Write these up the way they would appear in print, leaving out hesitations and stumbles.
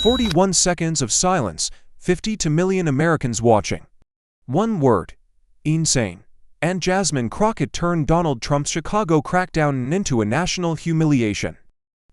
41 seconds of silence, 52 million Americans watching. One word: insane. And Jasmine Crockett turned Donald Trump's Chicago crackdown into a national humiliation.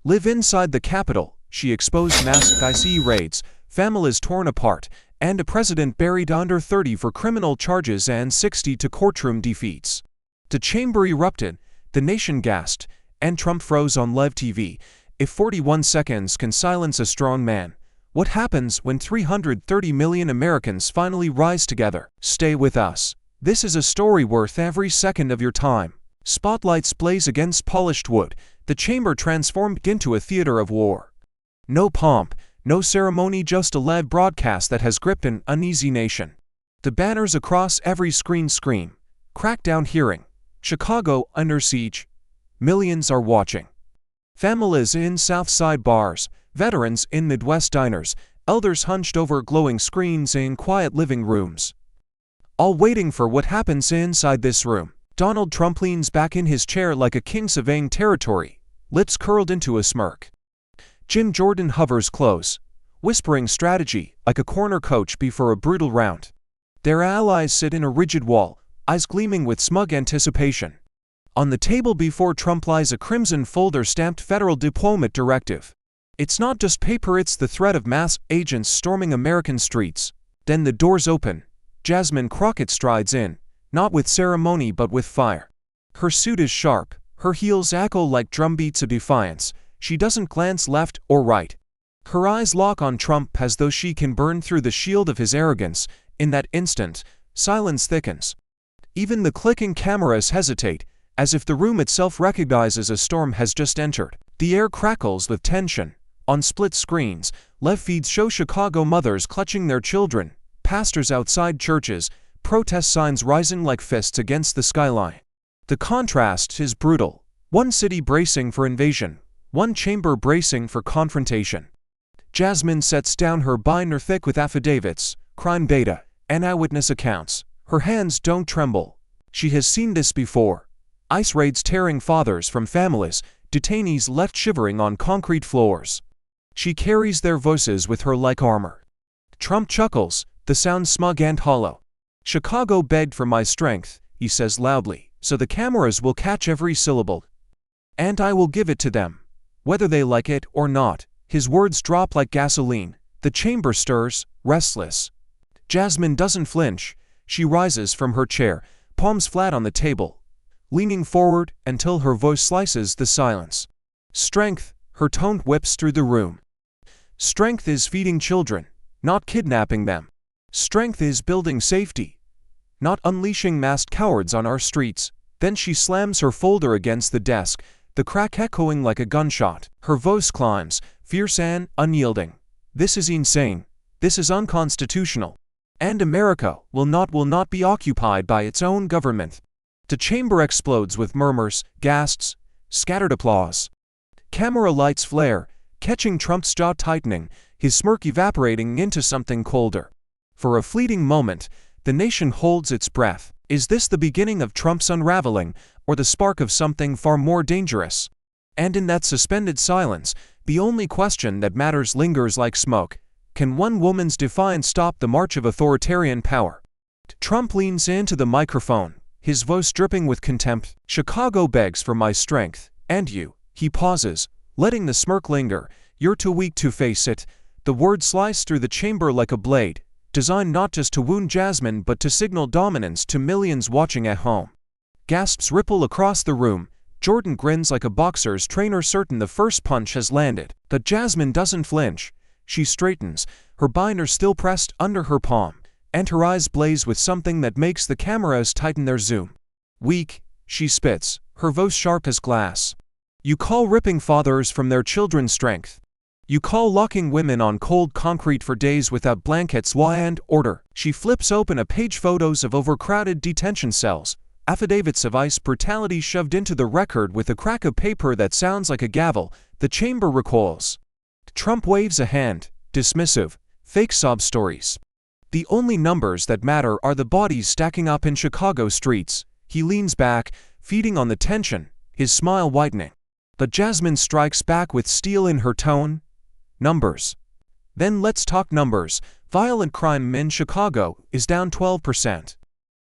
Live inside the Capitol, she exposed masked ICE raids, families torn apart, and a president buried under 30 for criminal charges and 60 to courtroom defeats. The chamber erupted, the nation gasped, and Trump froze on live TV. If 41 seconds can silence a strong man, what happens when 330 million Americans finally rise together? Stay with us. This is a story worth every second of your time. Spotlights blaze against polished wood, the chamber transformed into a theater of war. No pomp, no ceremony, just a live broadcast that has gripped an uneasy nation. The banners across every screen scream: Crackdown hearing, Chicago under siege. Millions are watching. Families in South Side bars, veterans in Midwest diners, elders hunched over glowing screens in quiet living rooms. All waiting for what happens inside this room. Donald Trump leans back in his chair like a king surveying territory, lips curled into a smirk. Jim Jordan hovers close, whispering strategy like a corner coach before a brutal round. Their allies sit in a rigid wall, eyes gleaming with smug anticipation. On the table before Trump lies a crimson folder stamped Federal Deployment Directive. It's not just paper, it's the threat of mass agents storming American streets. Then the doors open. Jasmine Crockett strides in, not with ceremony but with fire. Her suit is sharp, her heels echo like drumbeats of defiance. She doesn't glance left or right. Her eyes lock on Trump as though she can burn through the shield of his arrogance. In that instant, silence thickens. Even the clicking cameras hesitate, as if the room itself recognizes a storm has just entered. The air crackles with tension. On split screens, live feeds show Chicago mothers clutching their children, pastors outside churches, protest signs rising like fists against the skyline. The contrast is brutal. One city bracing for invasion, one chamber bracing for confrontation. Jasmine sets down her binder thick with affidavits, crime data, and eyewitness accounts. Her hands don't tremble. She has seen this before. ICE raids tearing fathers from families, detainees left shivering on concrete floors. She carries their voices with her like armor. Trump chuckles, the sound smug and hollow. Chicago begged for my strength, he says loudly, so the cameras will catch every syllable. And I will give it to them, whether they like it or not. His words drop like gasoline. The chamber stirs, restless. Jasmine doesn't flinch. She rises from her chair, palms flat on the table, leaning forward until her voice slices the silence. Strength, her tone whips through the room. Strength is feeding children, not kidnapping them. Strength is building safety, not unleashing masked cowards on our streets. Then she slams her folder against the desk, the crack echoing like a gunshot. Her voice climbs, fierce and unyielding. This is insane. This is unconstitutional. And America will not be occupied by its own government. The chamber explodes with murmurs, gasps, scattered applause. Camera lights flare, catching Trump's jaw tightening, his smirk evaporating into something colder. For a fleeting moment, the nation holds its breath. Is this the beginning of Trump's unraveling, or the spark of something far more dangerous? And in that suspended silence, the only question that matters lingers like smoke. Can one woman's defiance stop the march of authoritarian power? Trump leans into the microphone, his voice dripping with contempt. Chicago begs for my strength, and you. He pauses, letting the smirk linger. You're too weak to face it. The words slice through the chamber like a blade, designed not just to wound Jasmine but to signal dominance to millions watching at home. Gasps ripple across the room. Jordan grins like a boxer's trainer, certain the first punch has landed. But Jasmine doesn't flinch. She straightens, her binder still pressed under her palm, and her eyes blaze with something that makes the cameras tighten their zoom. Weak, she spits, her voice sharp as glass. You call ripping fathers from their children's strength. You call locking women on cold concrete for days without blankets law and order. She flips open a page, photos of overcrowded detention cells, affidavits of ICE brutality shoved into the record with a crack of paper that sounds like a gavel. The chamber recoils. Trump waves a hand, dismissive, fake sob stories. The only numbers that matter are the bodies stacking up in Chicago streets. He leans back, feeding on the tension, his smile widening. But Jasmine strikes back with steel in her tone. Numbers. Then let's talk numbers. Violent crime in Chicago is down 12%.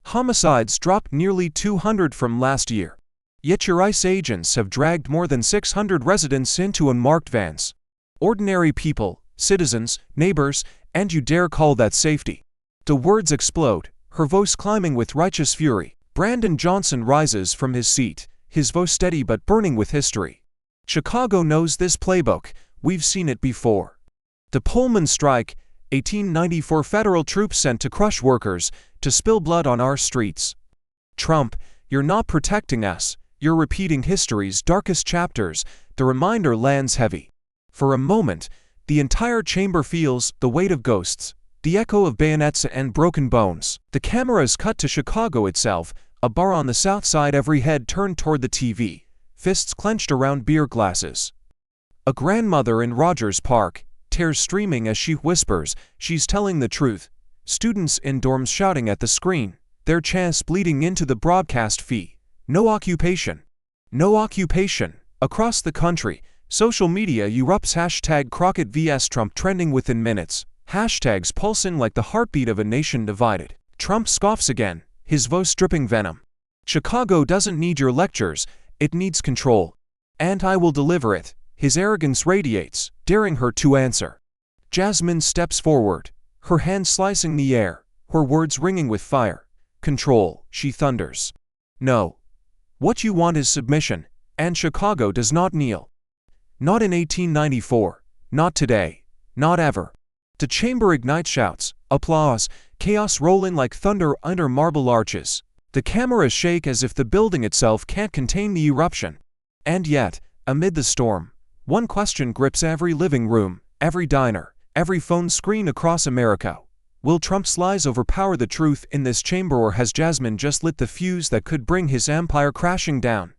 Homicides dropped nearly 200 from last year. Yet your ICE agents have dragged more than 600 residents into unmarked vans. Ordinary people, citizens, neighbors, and you dare call that safety? The words explode, her voice climbing with righteous fury. Brandon Johnson rises from his seat, his voice steady but burning with history. Chicago knows this playbook, we've seen it before. The Pullman strike, 1894, federal troops sent to crush workers, to spill blood on our streets. Trump, you're not protecting us, you're repeating history's darkest chapters. The reminder lands heavy. For a moment, the entire chamber feels the weight of ghosts, the echo of bayonets and broken bones. The cameras cut to Chicago itself, a bar on the south side, every head turned toward the TV, fists clenched around beer glasses. A grandmother in Rogers Park, tears streaming as she whispers, she's telling the truth. Students in dorms shouting at the screen, their chants bleeding into the broadcast feed. No occupation. No occupation. Across the country, social media erupts. Hashtag Crockett vs Trump trending within minutes. Hashtags pulsing like the heartbeat of a nation divided. Trump scoffs again, his voice dripping venom. Chicago doesn't need your lectures, it needs control. And I will deliver it. His arrogance radiates, daring her to answer. Jasmine steps forward, her hand slicing the air, her words ringing with fire. Control, she thunders. No. What you want is submission, and Chicago does not kneel. Not in 1894, not today, not ever. The chamber ignites shouts, applause, chaos rolling like thunder under marble arches. The cameras shake as if the building itself can't contain the eruption. And yet, amid the storm, one question grips every living room, every diner, every phone screen across America. Will Trump's lies overpower the truth in this chamber, or has Jasmine just lit the fuse that could bring his empire crashing down?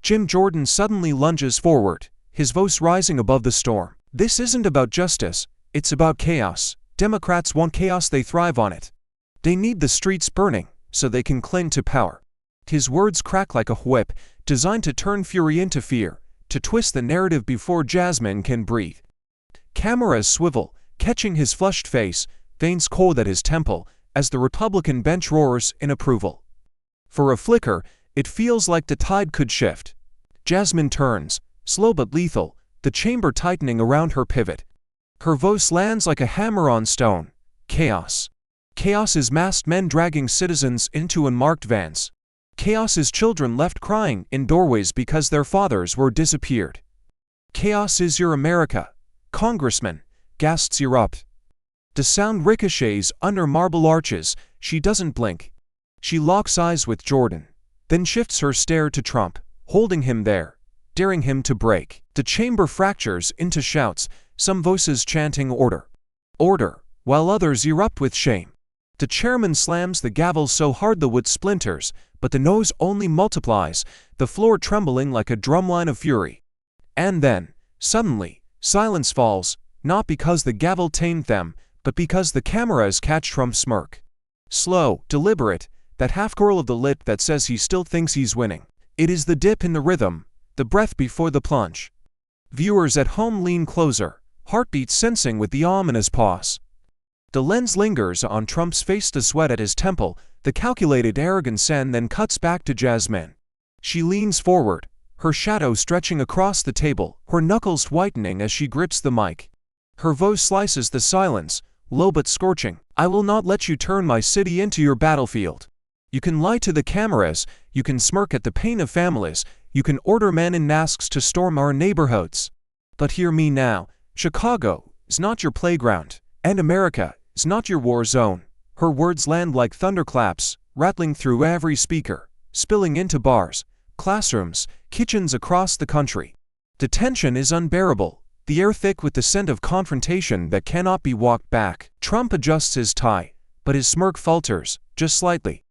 Jim Jordan suddenly lunges forward, his voice rising above the storm. This isn't about justice, it's about chaos. Democrats want chaos, they thrive on it. They need the streets burning, so they can cling to power. His words crack like a whip, designed to turn fury into fear, to twist the narrative before Jasmine can breathe. Cameras swivel, catching his flushed face, veins cold at his temple, as the Republican bench roars in approval. For a flicker, it feels like the tide could shift. Jasmine turns, slow but lethal, the chamber tightening around her pivot. Her voice lands like a hammer on stone. Chaos. Chaos is masked men dragging citizens into unmarked vans. Chaos is children left crying in doorways because their fathers were disappeared. Chaos is your America. Congressman, gasps erupt. The sound ricochets under marble arches. She doesn't blink. She locks eyes with Jordan, then shifts her stare to Trump, holding him there, daring him to break. The chamber fractures into shouts, some voices chanting order, order, while others erupt with shame. The chairman slams the gavel so hard the wood splinters, but the noise only multiplies, the floor trembling like a drumline of fury. And then, suddenly, silence falls, not because the gavel tamed them, but because the cameras catch Trump's smirk. Slow, deliberate, that half-curl of the lip that says he still thinks he's winning. It is the dip in the rhythm, the breath before the plunge. Viewers at home lean closer, heartbeats sensing with the ominous pause. The lens lingers on Trump's face, the sweat at his temple, the calculated arrogance, and then cuts back to Jasmine. She leans forward, her shadow stretching across the table, her knuckles whitening as she grips the mic. Her voice slices the silence, low but scorching. I will not let you turn my city into your battlefield. You can lie to the cameras, you can smirk at the pain of families, you can order men in masks to storm our neighborhoods. But hear me now, Chicago is not your playground, and America is not your war zone. Her words land like thunderclaps, rattling through every speaker, spilling into bars, classrooms, kitchens across the country. The tension is unbearable, the air thick with the scent of confrontation that cannot be walked back. Trump adjusts his tie, but his smirk falters, just slightly.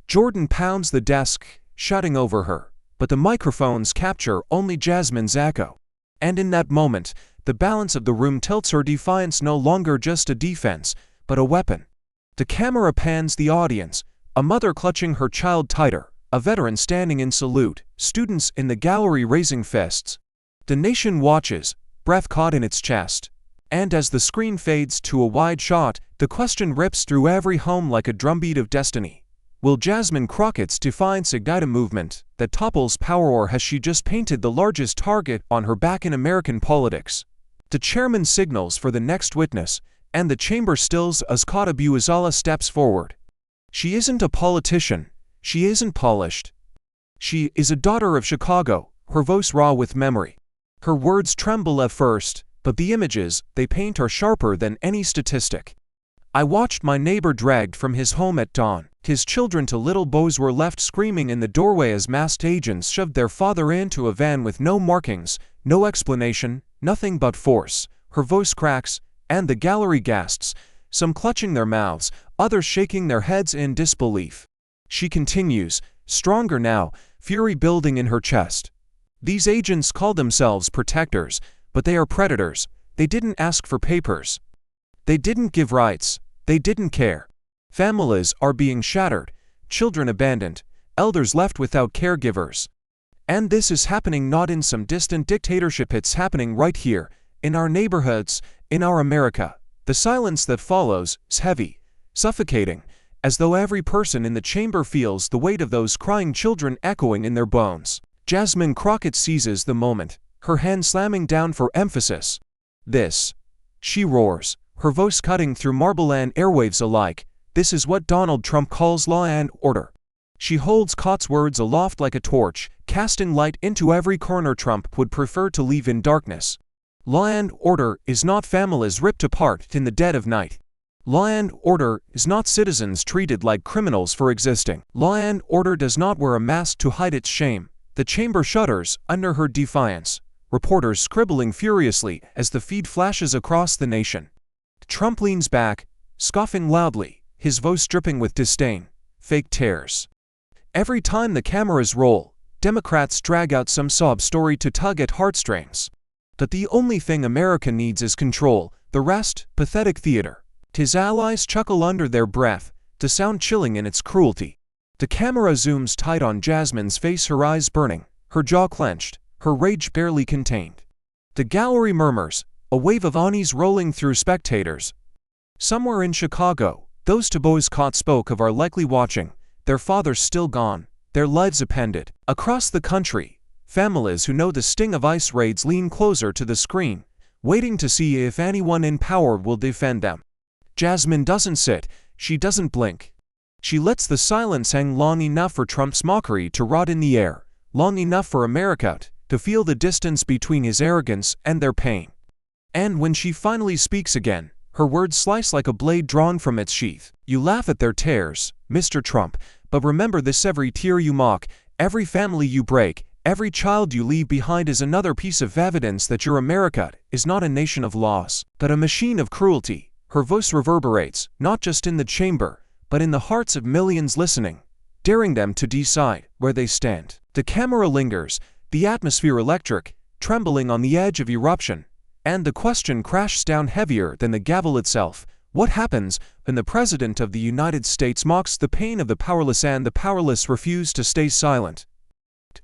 Jordan pounds the desk, shouting over her, but the microphones capture only Jasmine's echo. And in that moment, the balance of the room tilts, her defiance no longer just a defense, but a weapon. The camera pans the audience, a mother clutching her child tighter, a veteran standing in salute, students in the gallery raising fists. The nation watches, breath caught in its chest. And as the screen fades to a wide shot, the question rips through every home like a drumbeat of destiny. Will Jasmine Crockett's defiance ignite a movement that topples power, or has she just painted the largest target on her back in American politics? The chairman signals for the next witness, and the chamber stills as Kata Buizala steps forward. She isn't a politician. She isn't polished. She is a daughter of Chicago, her voice raw with memory. Her words tremble at first, but the images they paint are sharper than any statistic. I watched my neighbor dragged from his home at dawn. His children to little boys were left screaming in the doorway as masked agents shoved their father into a van with no markings, no explanation, nothing but force. Her voice cracks, and the gallery gasps, some clutching their mouths, others shaking their heads in disbelief. She continues, stronger now, fury building in her chest. These agents call themselves protectors, but they are predators. They didn't ask for papers. They didn't give rights. They didn't care. Families are being shattered, children abandoned, elders left without caregivers. And this is happening not in some distant dictatorship, it's happening right here, in our neighborhoods, in our America. The silence that follows is heavy, suffocating, as though every person in the chamber feels the weight of those crying children echoing in their bones. Jasmine Crockett seizes the moment, her hand slamming down for emphasis. This, she roars, her voice cutting through marble and airwaves alike. This is what Donald Trump calls law and order. She holds Kott's words aloft like a torch, casting light into every corner Trump would prefer to leave in darkness. Law and order is not families ripped apart in the dead of night. Law and order is not citizens treated like criminals for existing. Law and order does not wear a mask to hide its shame. The chamber shudders under her defiance, reporters scribbling furiously as the feed flashes across the nation. Trump leans back, scoffing loudly, his voice dripping with disdain. Fake tears. Every time the cameras roll, Democrats drag out some sob story to tug at heartstrings. But the only thing America needs is control, the rest, pathetic theater. His allies chuckle under their breath, the sound chilling in its cruelty. The camera zooms tight on Jasmine's face, her eyes burning, her jaw clenched, her rage barely contained. The gallery murmurs, a wave of unease rolling through spectators. Somewhere in Chicago, those two boys Kott spoke of are likely watching, their fathers still gone, their lives appended. Across the country, families who know the sting of ICE raids lean closer to the screen, waiting to see if anyone in power will defend them. Jasmine doesn't sit, she doesn't blink. She lets the silence hang long enough for Trump's mockery to rot in the air, long enough for America to feel the distance between his arrogance and their pain. And when she finally speaks again, her words slice like a blade drawn from its sheath. You laugh at their tears, Mr. Trump, but remember this: every tear you mock, every family you break, every child you leave behind is another piece of evidence that your America is not a nation of laws, but a machine of cruelty. Her voice reverberates, not just in the chamber, but in the hearts of millions listening, daring them to decide where they stand. The camera lingers, the atmosphere electric, trembling on the edge of eruption, and the question crashes down heavier than the gavel itself. What happens when the President of the United States mocks the pain of the powerless and the powerless refuse to stay silent?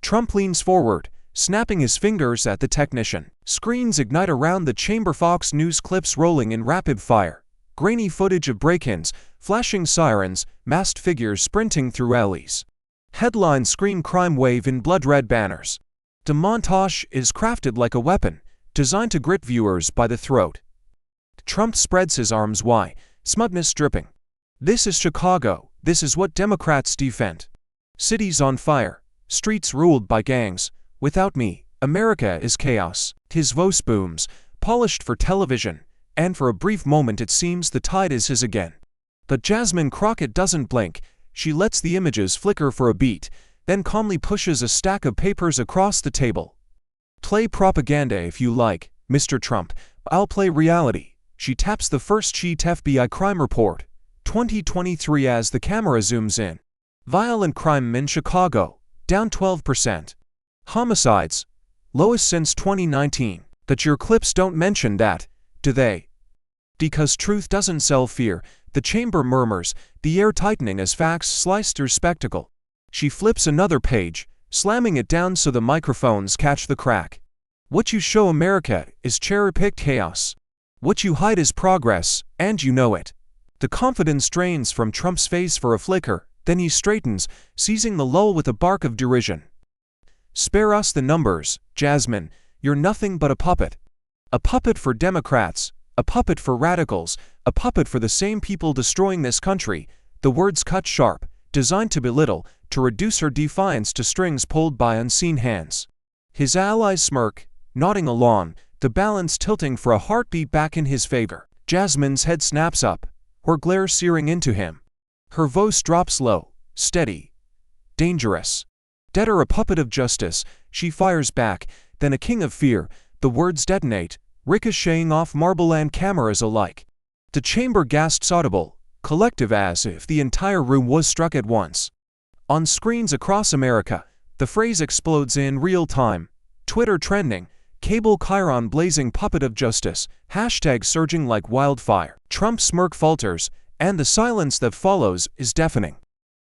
Trump leans forward, snapping his fingers at the technician. Screens ignite around the chamber, Fox News clips rolling in rapid fire. Grainy footage of break-ins, flashing sirens, masked figures sprinting through alleys. Headlines scream crime wave in blood-red banners. The montage is crafted like a weapon, designed to grip viewers by the throat. Trump spreads his arms wide, smugness dripping. This is Chicago. This is what Democrats defend. Cities on fire, streets ruled by gangs. Without me, America is chaos. His voice booms, polished for television, and for a brief moment it seems the tide is his again. But Jasmine Crockett doesn't blink. She lets the images flicker for a beat, then calmly pushes a stack of papers across the table. Play propaganda if you like, Mr. Trump. I'll play reality. She taps the first sheet: FBI crime report, 2023. As the camera zooms in. Violent crime in Chicago, down 12%. Homicides, lowest since 2019. But your clips don't mention that, do they? Because truth doesn't sell fear, the chamber murmurs, the air tightening as facts slice through spectacle. She flips another page, slamming it down so the microphones catch the crack. What you show America is cherry-picked chaos. What you hide is progress, and you know it. The confidence drains from Trump's face for a flicker, then he straightens, seizing the lull with a bark of derision. Spare us the numbers, Jasmine, you're nothing but a puppet. A puppet for Democrats, a puppet for radicals, a puppet for the same people destroying this country. The words cut sharp, designed to belittle, to reduce her defiance to strings pulled by unseen hands. His allies smirk, nodding along, the balance tilting for a heartbeat back in his favor. Jasmine's head snaps up, her glare searing into him. Her voice drops low, steady, dangerous. Dead or a puppet of justice, she fires back, then a king of fear. The words detonate, ricocheting off marble and cameras alike. The chamber gasps audible, collective, as if the entire room was struck at once. On screens across America, the phrase explodes in real time. Twitter trending, cable chyron blazing, puppet of justice, hashtag surging like wildfire. Trump's smirk falters, and the silence that follows is deafening.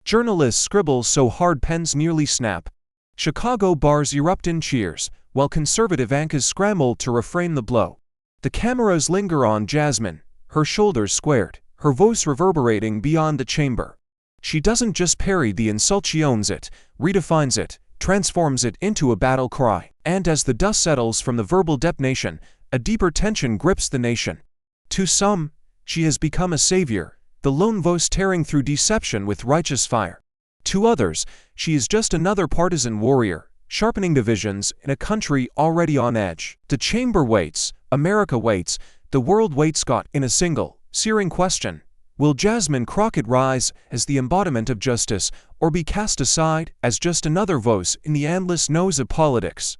Journalists scribble so hard pens nearly snap. Chicago bars erupt in cheers, while conservative anchors scramble to refrain the blow. The cameras linger on Jasmine, her shoulders squared, her voice reverberating beyond the chamber. She doesn't just parry the insult, she owns it, redefines it, transforms it into a battle cry. And as the dust settles from the verbal detonation, a deeper tension grips the nation. To some, she has become a savior, the lone voice tearing through deception with righteous fire. To others, she is just another partisan warrior, sharpening divisions in a country already on edge. The chamber waits, America waits, the world waits, caught in a single, searing question. Will Jasmine Crockett rise as the embodiment of justice, or be cast aside as just another voice in the endless noise of politics?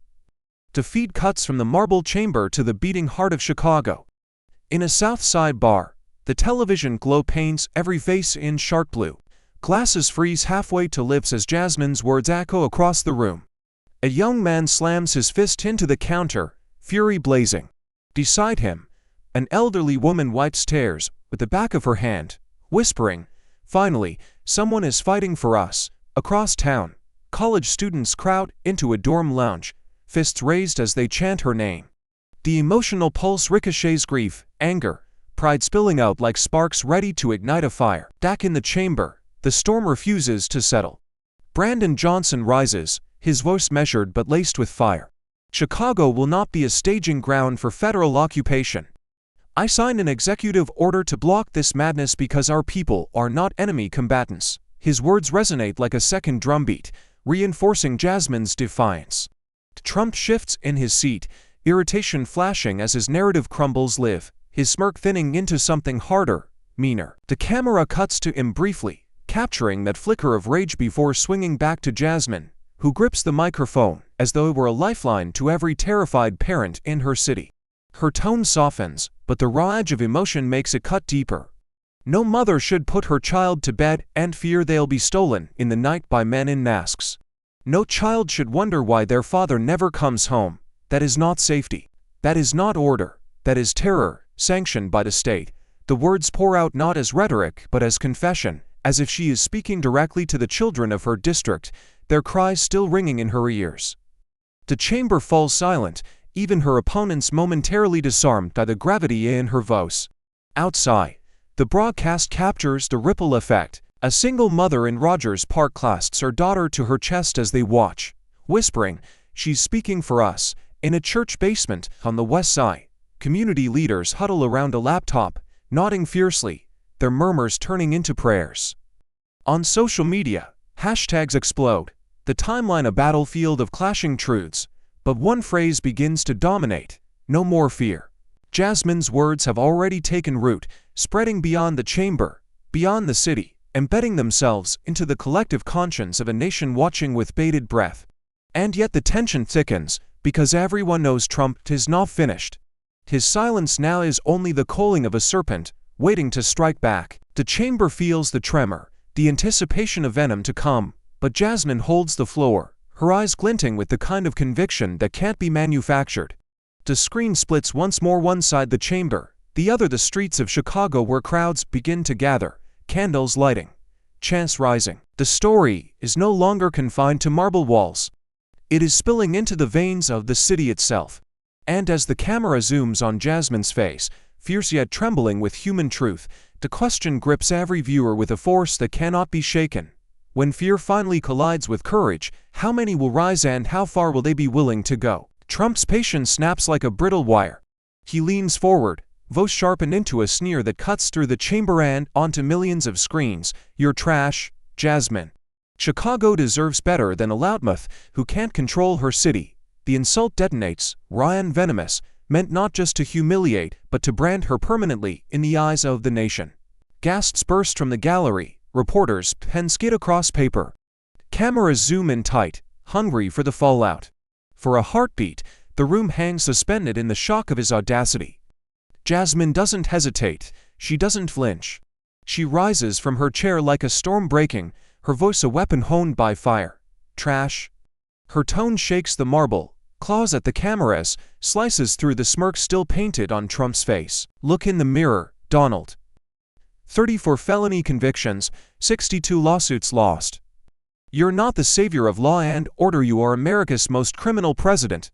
The feed cuts from the marble chamber to the beating heart of Chicago. In a South Side bar, the television glow paints every face in sharp blue. Glasses freeze halfway to lips as Jasmine's words echo across the room. A young man slams his fist into the counter, fury blazing. Beside him, an elderly woman wipes tears with the back of her hand, whispering, "Finally, someone is fighting for us." Across town, college students crowd into a dorm lounge, fists raised as they chant her name. The emotional pulse ricochets, grief, anger, pride spilling out like sparks ready to ignite a fire. Back in the chamber, the storm refuses to settle. Brandon Johnson rises, his voice measured but laced with fire. Chicago will not be a staging ground for federal occupation. I signed an executive order to block this madness because our people are not enemy combatants. His words resonate like a second drumbeat, reinforcing Jasmine's defiance. Trump shifts in his seat, irritation flashing as his narrative crumbles, his smirk thinning into something harder, meaner. The camera cuts to him briefly, capturing that flicker of rage before swinging back to Jasmine, who grips the microphone as though it were a lifeline to every terrified parent in her city. Her tone softens, but the raw edge of emotion makes it cut deeper. No mother should put her child to bed and fear they'll be stolen in the night by men in masks. No child should wonder why their father never comes home. That is not safety. That is not order. That is terror, sanctioned by the state. The words pour out not as rhetoric but as confession, as if she is speaking directly to the children of her district, their cries still ringing in her ears. The chamber falls silent, even her opponents momentarily disarmed by the gravity in her voice. Outside, the broadcast captures the ripple effect. A single mother in Rogers Park clasps her daughter to her chest as they watch, whispering, "She's speaking for us." In a church basement on the west side, community leaders huddle around a laptop, nodding fiercely, their murmurs turning into prayers. On social media, hashtags explode, the timeline a battlefield of clashing truths, but one phrase begins to dominate: no more fear. Jasmine's words have already taken root, spreading beyond the chamber, beyond the city, embedding themselves into the collective conscience of a nation watching with bated breath. And yet the tension thickens, because everyone knows Trump is not finished. His silence now is only the coiling of a serpent, waiting to strike back. The chamber feels the tremor, the anticipation of venom to come, but Jasmine holds the floor, her eyes glinting with the kind of conviction that can't be manufactured. The screen splits once more, one side the chamber, the other the streets of Chicago, where crowds begin to gather, candles lighting, chants rising. The story is no longer confined to marble walls. It is spilling into the veins of the city itself. And as the camera zooms on Jasmine's face, fierce yet trembling with human truth. The question grips every viewer with a force that cannot be shaken. When fear finally collides with courage, how many will rise and how far will they be willing to go? Trump's patience snaps like a brittle wire. He leans forward, voice sharpened into a sneer that cuts through the chamber and onto millions of screens. "You're trash, Jasmine. Chicago deserves better than a loudmouth who can't control her city." The insult detonates, raw and venomous, meant not just to humiliate but to brand her permanently in the eyes of the nation. Gasps burst from the gallery, reporters' pens skid across paper. Cameras zoom in tight, hungry for the fallout. For a heartbeat, the room hangs suspended in the shock of his audacity. Jasmine doesn't hesitate, she doesn't flinch. She rises from her chair like a storm breaking, her voice a weapon honed by fire. "Trash." Her tone shakes the marble, claws at the cameras, slices through the smirk still painted on Trump's face. "Look in the mirror, Donald. 34 felony convictions, 62 lawsuits lost. You're not the savior of law and order, you are America's most criminal president."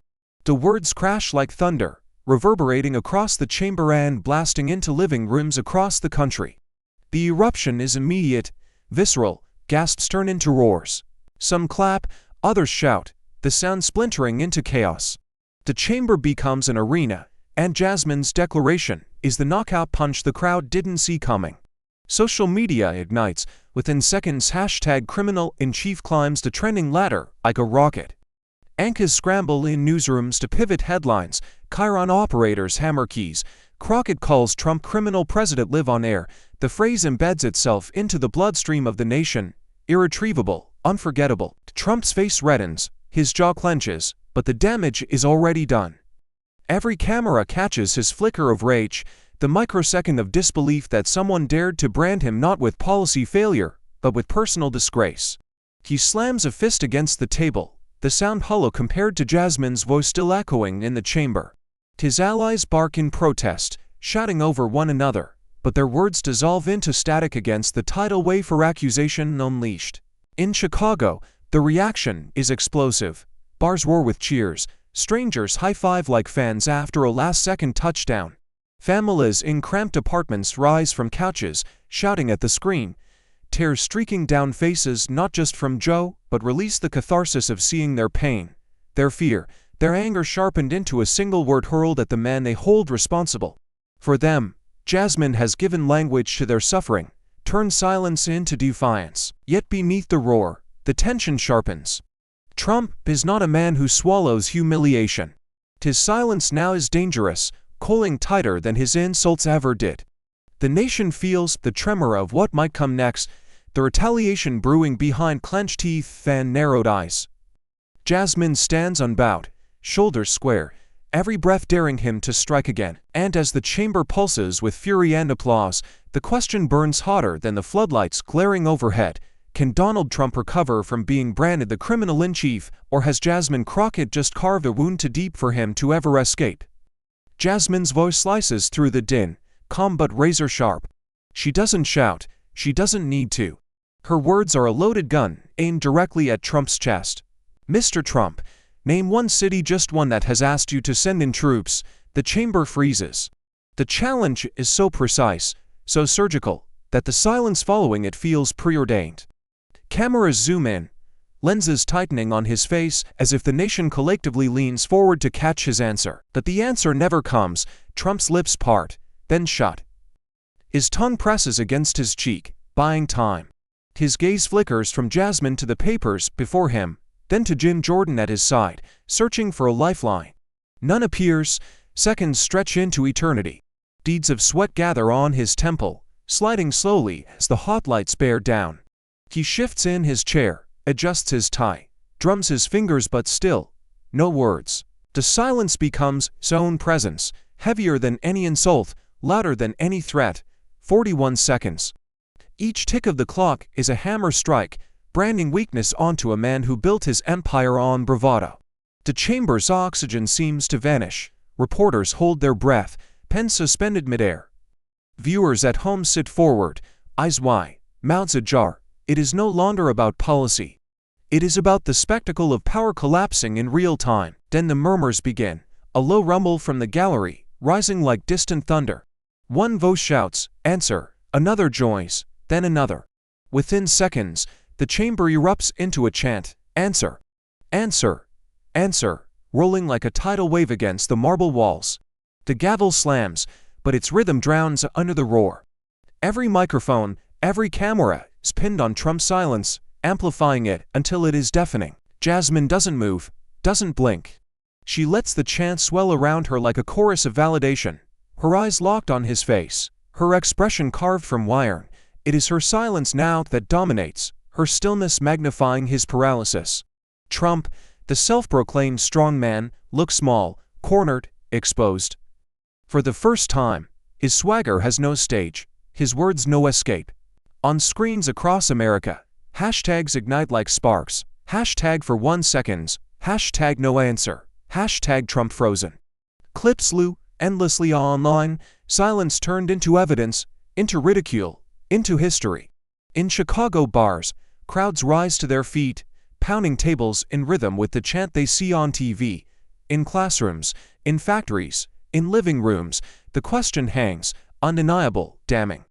The words crash like thunder, reverberating across the chamber and blasting into living rooms across the country. The eruption is immediate, visceral, gasps turn into roars. Some clap, others shout, the sound splintering into chaos. The chamber becomes an arena, and Jasmine's declaration is the knockout punch the crowd didn't see coming. Social media ignites. Within seconds, #criminal-in-chief climbs the trending ladder like a rocket. Anchors scramble in newsrooms to pivot headlines, Chiron operators hammer keys. Crockett calls Trump criminal president live on air. The phrase embeds itself into the bloodstream of the nation. Irretrievable, unforgettable. Trump's face reddens, his jaw clenches, but the damage is already done. Every camera catches his flicker of rage, the microsecond of disbelief that someone dared to brand him not with policy failure, but with personal disgrace. He slams a fist against the table, the sound hollow compared to Jasmine's voice still echoing in the chamber. His allies bark in protest, shouting over one another, but their words dissolve into static against the tidal wave for accusation unleashed. In Chicago, the reaction is explosive. Bars roar with cheers, strangers high-five like fans after a last-second touchdown. Families in cramped apartments rise from couches, shouting at the screen. Tears streaking down faces not just from Joe, but release the catharsis of seeing their pain, their fear, their anger sharpened into a single word hurled at the man they hold responsible. For them, Jasmine has given language to their suffering, turned silence into defiance. Yet beneath the roar, the tension sharpens. Trump is not a man who swallows humiliation. His silence now is dangerous, coiling tighter than his insults ever did. The nation feels the tremor of what might come next, the retaliation brewing behind clenched teeth and narrowed eyes. Jasmine stands unbowed, shoulders square, every breath daring him to strike again. And as the chamber pulses with fury and applause, the question burns hotter than the floodlights glaring overhead. Can Donald Trump recover from being branded the criminal-in-chief, or has Jasmine Crockett just carved a wound too deep for him to ever escape? Jasmine's voice slices through the din, calm but razor-sharp. She doesn't shout, she doesn't need to. Her words are a loaded gun, aimed directly at Trump's chest. "Mr. Trump, name one city, just one, that has asked you to send in troops." The chamber freezes. The challenge is so precise, so surgical, that the silence following it feels preordained. Cameras zoom in, lenses tightening on his face as if the nation collectively leans forward to catch his answer. But the answer never comes. Trump's lips part, then shut. His tongue presses against his cheek, buying time. His gaze flickers from Jasmine to the papers before him, then to Jim Jordan at his side, searching for a lifeline. None appears. Seconds stretch into eternity. Beads of sweat gather on his temple, sliding slowly as the hot lights bear down. He shifts in his chair, adjusts his tie, drums his fingers, but still, no words. The silence becomes his own presence, heavier than any insult, louder than any threat. 41 seconds. Each tick of the clock is a hammer strike, branding weakness onto a man who built his empire on bravado. The chamber's oxygen seems to vanish. Reporters hold their breath, pens suspended midair. Viewers at home sit forward, eyes wide, mouths ajar. It is no longer about policy. It is about the spectacle of power collapsing in real time. Then the murmurs begin, a low rumble from the gallery, rising like distant thunder. One voice shouts, "Answer," another joins, then another. Within seconds, the chamber erupts into a chant, "Answer! Answer! Answer!" rolling like a tidal wave against the marble walls. The gavel slams, but its rhythm drowns under the roar. Every microphone, every camera is pinned on Trump's silence, amplifying it until it is deafening. Jasmine doesn't move, doesn't blink. She lets the chant swell around her like a chorus of validation, her eyes locked on his face, her expression carved from iron. It is her silence now that dominates, her stillness magnifying his paralysis. Trump, the self-proclaimed strong man, looks small, cornered, exposed. For the first time, his swagger has no stage, his words no escape. On screens across America, hashtags ignite like sparks, hashtag for 1 second, hashtag no answer, hashtag Trump frozen. Clips slew endlessly online, silence turned into evidence, into ridicule, into history. In Chicago bars, crowds rise to their feet, pounding tables in rhythm with the chant they see on TV. In classrooms, in factories, in living rooms, the question hangs, undeniable, damning.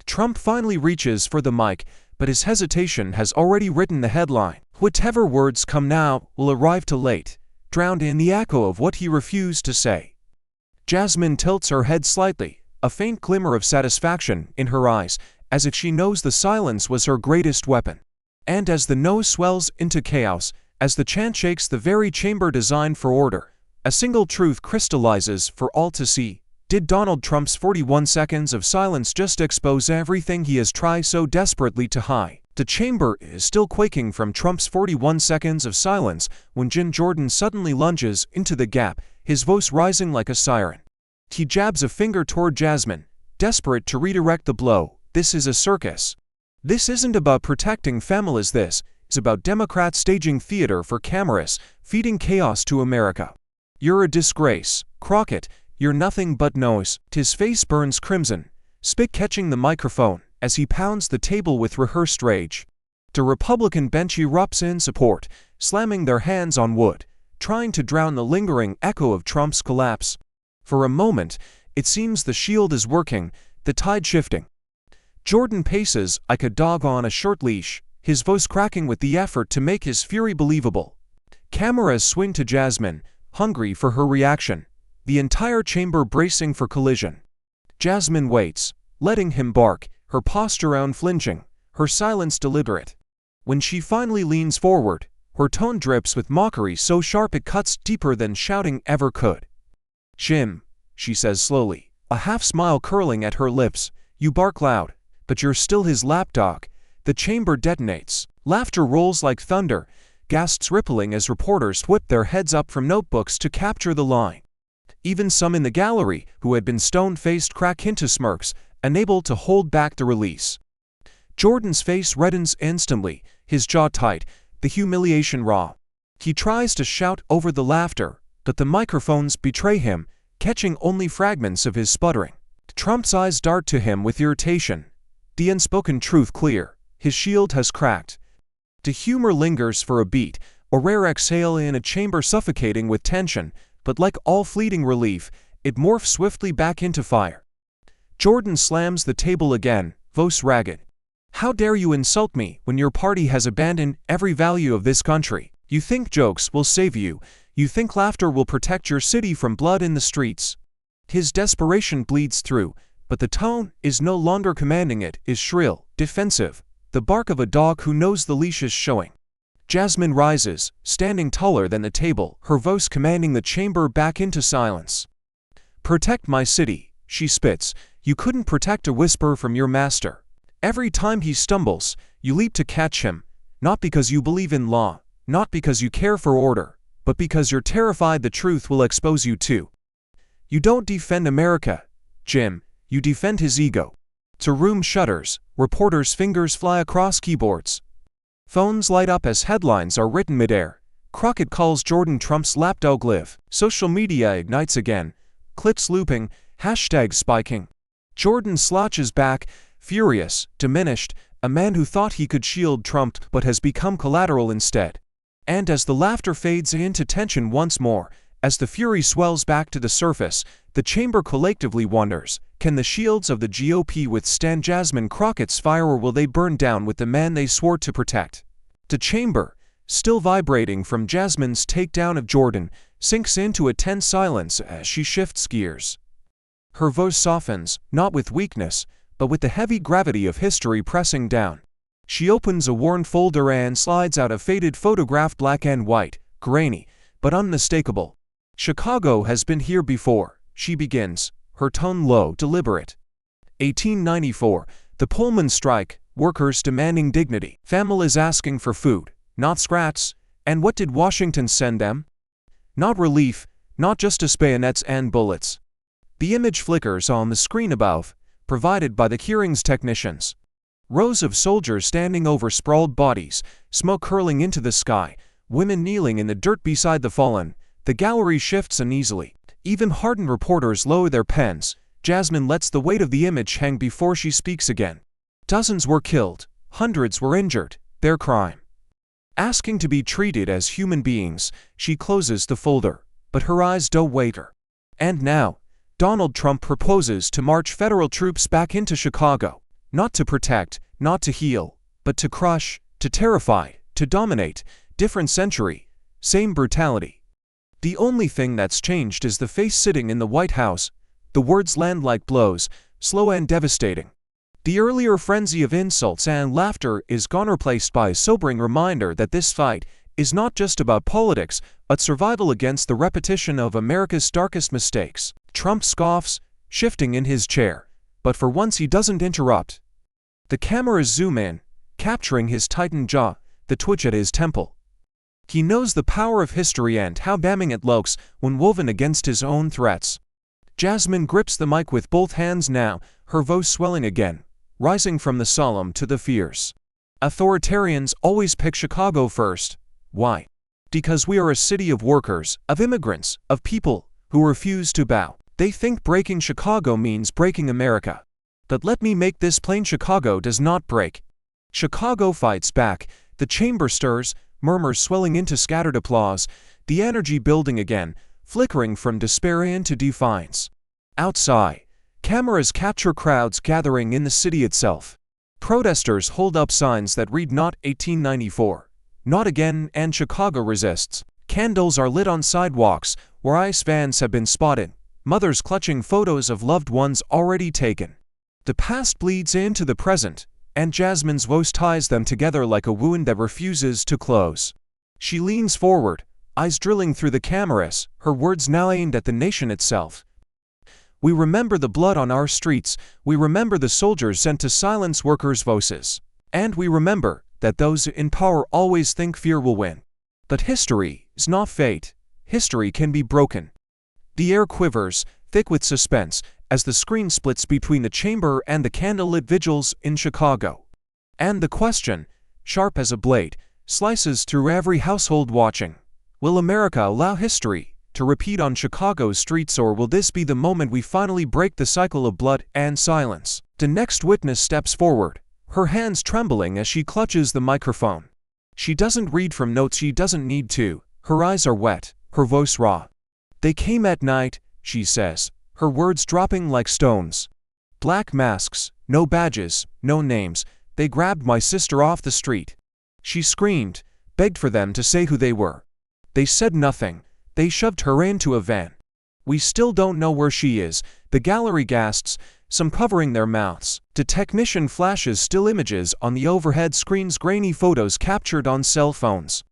Trump finally reaches for the mic, but his hesitation has already written the headline. Whatever words come now will arrive too late, drowned in the echo of what he refused to say. Jasmine tilts her head slightly, a faint glimmer of satisfaction in her eyes, as if she knows the silence was her greatest weapon. And as the no swells into chaos, as the chant shakes the very chamber designed for order, a single truth crystallizes for all to see. Did Donald Trump's 41 seconds of silence just expose everything he has tried so desperately to hide? The chamber is still quaking from Trump's 41 seconds of silence when Jim Jordan suddenly lunges into the gap, his voice rising like a siren. He jabs a finger toward Jasmine, desperate to redirect the blow. This is a circus. This isn't about protecting families, this is about Democrats staging theater for cameras, feeding chaos to America. You're a disgrace, Crockett, you're nothing but noise. His face burns crimson, spit catching the microphone as he pounds the table with rehearsed rage. The Republican bench erupts in support, slamming their hands on wood, trying to drown the lingering echo of Trump's collapse. For a moment, it seems the shield is working, the tide shifting. Jordan paces like a dog on a short leash, his voice cracking with the effort to make his fury believable. Cameras swing to Jasmine, hungry for her reaction, the entire chamber bracing for collision. Jasmine waits, letting him bark, her posture unflinching, her silence deliberate. When she finally leans forward, her tone drips with mockery so sharp it cuts deeper than shouting ever could. "Jim," she says slowly, a half-smile curling at her lips, "you bark loud, but you're still his lapdog." The chamber detonates. Laughter rolls like thunder, gasps rippling as reporters whip their heads up from notebooks to capture the line. Even some in the gallery, who had been stone-faced, crack into smirks, unable to hold back the release. Jordan's face reddens instantly, his jaw tight, the humiliation raw. He tries to shout over the laughter, but the microphones betray him, catching only fragments of his sputtering. Trump's eyes dart to him with irritation. The unspoken truth clear, his shield has cracked. The humor lingers for a beat, a rare exhale in a chamber suffocating with tension, but like all fleeting relief, it morphs swiftly back into fire. Jordan slams the table again, voice ragged. "How dare you insult me when your party has abandoned every value of this country? You think jokes will save you, you think laughter will protect your city from blood in the streets." His desperation bleeds through, but the tone is no longer commanding, it is shrill, defensive, the bark of a dog who knows the leash is showing. Jasmine rises, standing taller than the table, her voice commanding the chamber back into silence. "Protect my city," she spits. "You couldn't protect a whisper from your master. Every time he stumbles, you leap to catch him, not because you believe in law, not because you care for order, but because you're terrified the truth will expose you too. You don't defend America, Jim, you defend his ego." The room shudders, reporters' fingers fly across keyboards. Phones light up as headlines are written midair. Crockett calls Jordan Trump's lapdog live. Social media ignites again, clips looping, hashtags spiking. Jordan slouches back, furious, diminished, a man who thought he could shield Trump but has become collateral instead. And as the laughter fades into tension once more, as the fury swells back to the surface, the chamber collectively wonders, Can the shields of the GOP withstand Jasmine Crockett's fire, or will they burn down with the man they swore to protect? The chamber, still vibrating from Jasmine's takedown of Jordan, sinks into a tense silence as she shifts gears. Her voice softens, not with weakness, but with the heavy gravity of history pressing down. She opens a worn folder and slides out a faded photograph, black and white, grainy, but unmistakable. Chicago has been here before, she begins, her tone low, deliberate. 1894, the Pullman strike, workers demanding dignity. Families asking for food, not scraps. And what did Washington send them? Not relief, not justice, bayonets and bullets. The image flickers on the screen above, provided by the hearings technicians. Rows of soldiers standing over sprawled bodies, smoke curling into the sky, women kneeling in the dirt beside the fallen. The gallery shifts uneasily. Even hardened reporters lower their pens. Jasmine lets the weight of the image hang before she speaks again. Dozens were killed, hundreds were injured, their crime. Asking to be treated as human beings, she closes the folder, but her eyes don't waver. And now, Donald Trump proposes to march federal troops back into Chicago, not to protect, not to heal, but to crush, to terrify, to dominate. Different century, same brutality. The only thing that's changed is the face sitting in the White House. The words land like blows, slow and devastating. The earlier frenzy of insults and laughter is gone, replaced by a sobering reminder that this fight is not just about politics, but survival against the repetition of America's darkest mistakes. Trump scoffs, shifting in his chair, but for once he doesn't interrupt. The cameras zoom in, capturing his tightened jaw, the twitch at his temple. He knows the power of history and how damning it looks when woven against his own threats. Jasmine grips the mic with both hands now, her voice swelling again, rising from the solemn to the fierce. Authoritarians always pick Chicago first. Why? Because we are a city of workers, of immigrants, of people who refuse to bow. They think breaking Chicago means breaking America. But let me make this plain: Chicago does not break. Chicago fights back. The chamber stirs, murmurs swelling into scattered applause, the energy building again, flickering from despair into defiance. Outside, cameras capture crowds gathering in the city itself. Protesters hold up signs that read "Not 1894, not again," and Chicago resists. Candles are lit on sidewalks where ICE vans have been spotted, mothers clutching photos of loved ones already taken. The past bleeds into the present, and Jasmine's voice ties them together like a wound that refuses to close. She leans forward, eyes drilling through the cameras, her words now aimed at the nation itself. We remember the blood on our streets, we remember the soldiers sent to silence workers' voices. And we remember that those in power always think fear will win. But history is not fate. History can be broken. The air quivers, thick with suspense, as the screen splits between the chamber and the candlelit vigils in Chicago. And the question, sharp as a blade, slices through every household watching. Will America allow history to repeat on Chicago's streets, or will this be the moment we finally break the cycle of blood and silence? The next witness steps forward, her hands trembling as she clutches the microphone. She doesn't read from notes, she doesn't need to. Her eyes are wet, her voice raw. They came at night, she says, her words dropping like stones. Black masks, no badges, no names. They grabbed my sister off the street. She screamed, begged for them to say who they were. They said nothing. They shoved her into a van. We still don't know where she is, the gallery gasps, some covering their mouths. The technician flashes still images on the overhead screens, grainy photos captured on cell phones.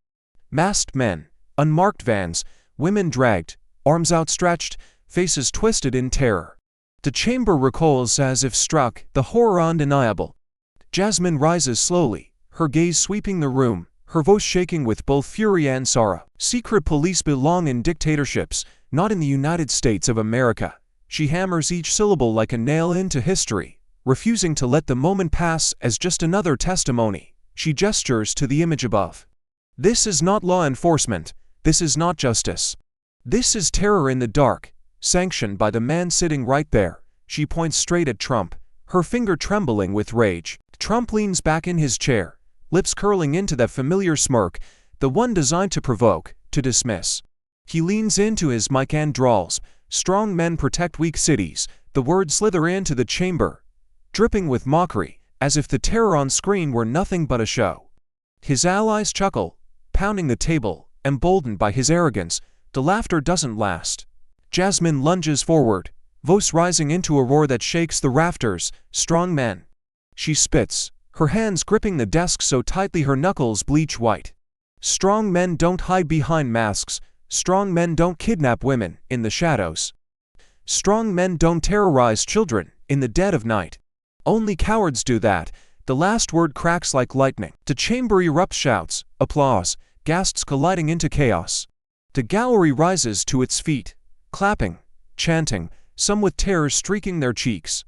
Masked men, unmarked vans, women dragged, arms outstretched, faces twisted in terror. The chamber recoils as if struck, the horror undeniable. Jasmine rises slowly, her gaze sweeping the room, her voice shaking with both fury and sorrow. Secret police belong in dictatorships, not in the United States of America. She hammers each syllable like a nail into history, refusing to let the moment pass as just another testimony. She gestures to the image above. This is not law enforcement. This is not justice. This is terror in the dark, sanctioned by the man sitting right there. She points straight at Trump, her finger trembling with rage. Trump leans back in his chair, lips curling into that familiar smirk, the one designed to provoke, to dismiss. He leans into his mic and drawls, "Strong men protect weak cities. The words slither into the chamber, dripping with mockery, as if the terror on screen were nothing but a show. His allies chuckle, pounding the table, emboldened by his arrogance. The laughter doesn't last. Jasmine lunges forward, voice rising into a roar that shakes the rafters. Strong men. She spits, her hands gripping the desk so tightly her knuckles bleach white. Strong men don't hide behind masks. Strong men don't kidnap women in the shadows. Strong men don't terrorize children in the dead of night. Only cowards do that. The last word cracks like lightning. The chamber erupts, shouts, applause, gasps colliding into chaos. The gallery rises to its feet, clapping, chanting, some with terror streaking their cheeks.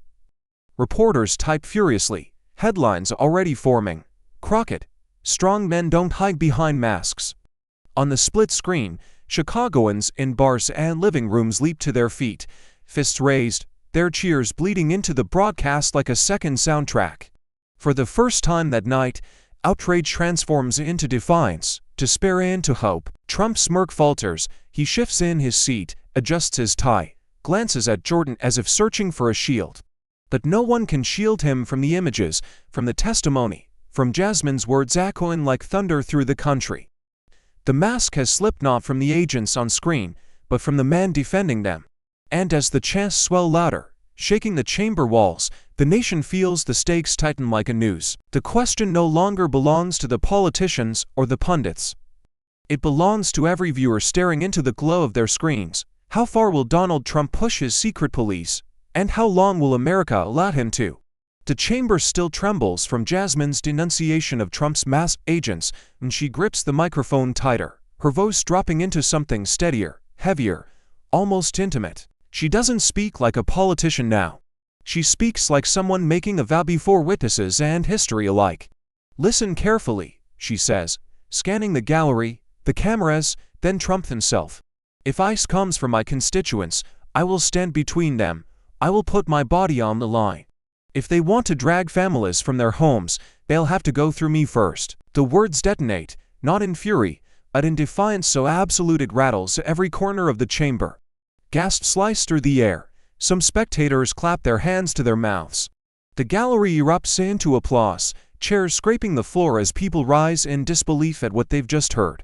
Reporters type furiously, headlines already forming. Crockett, strong men don't hide behind masks. On the split screen, Chicagoans in bars and living rooms leap to their feet, fists raised, their cheers bleeding into the broadcast like a second soundtrack. For the first time that night, outrage transforms into defiance, despair into hope. Trump's smirk falters, he shifts in his seat, adjusts his tie, glances at Jordan as if searching for a shield. But no one can shield him from the images, from the testimony, from Jasmine's words echoing like thunder through the country. The mask has slipped not from the agents on screen, but from the man defending them. And as the chants swell louder, shaking the chamber walls, the nation feels the stakes tighten like a noose. The question no longer belongs to the politicians or the pundits. It belongs to every viewer staring into the glow of their screens. How far will Donald Trump push his secret police? And how long will America allow him to? The chamber still trembles from Jasmine's denunciation of Trump's masked agents, and she grips the microphone tighter, her voice dropping into something steadier, heavier, almost intimate. She doesn't speak like a politician now. She speaks like someone making a vow before witnesses and history alike. Listen carefully, she says, scanning the gallery, the cameras, then Trump himself. If ice comes for my constituents, I will stand between them. I will put my body on the line. If they want to drag families from their homes, they'll have to go through me first. The words detonate, not in fury, but in defiance so absolute it rattles every corner of the chamber. Gasps slice through the air. Some spectators clap their hands to their mouths. The gallery erupts into applause, chairs scraping the floor as people rise in disbelief at what they've just heard.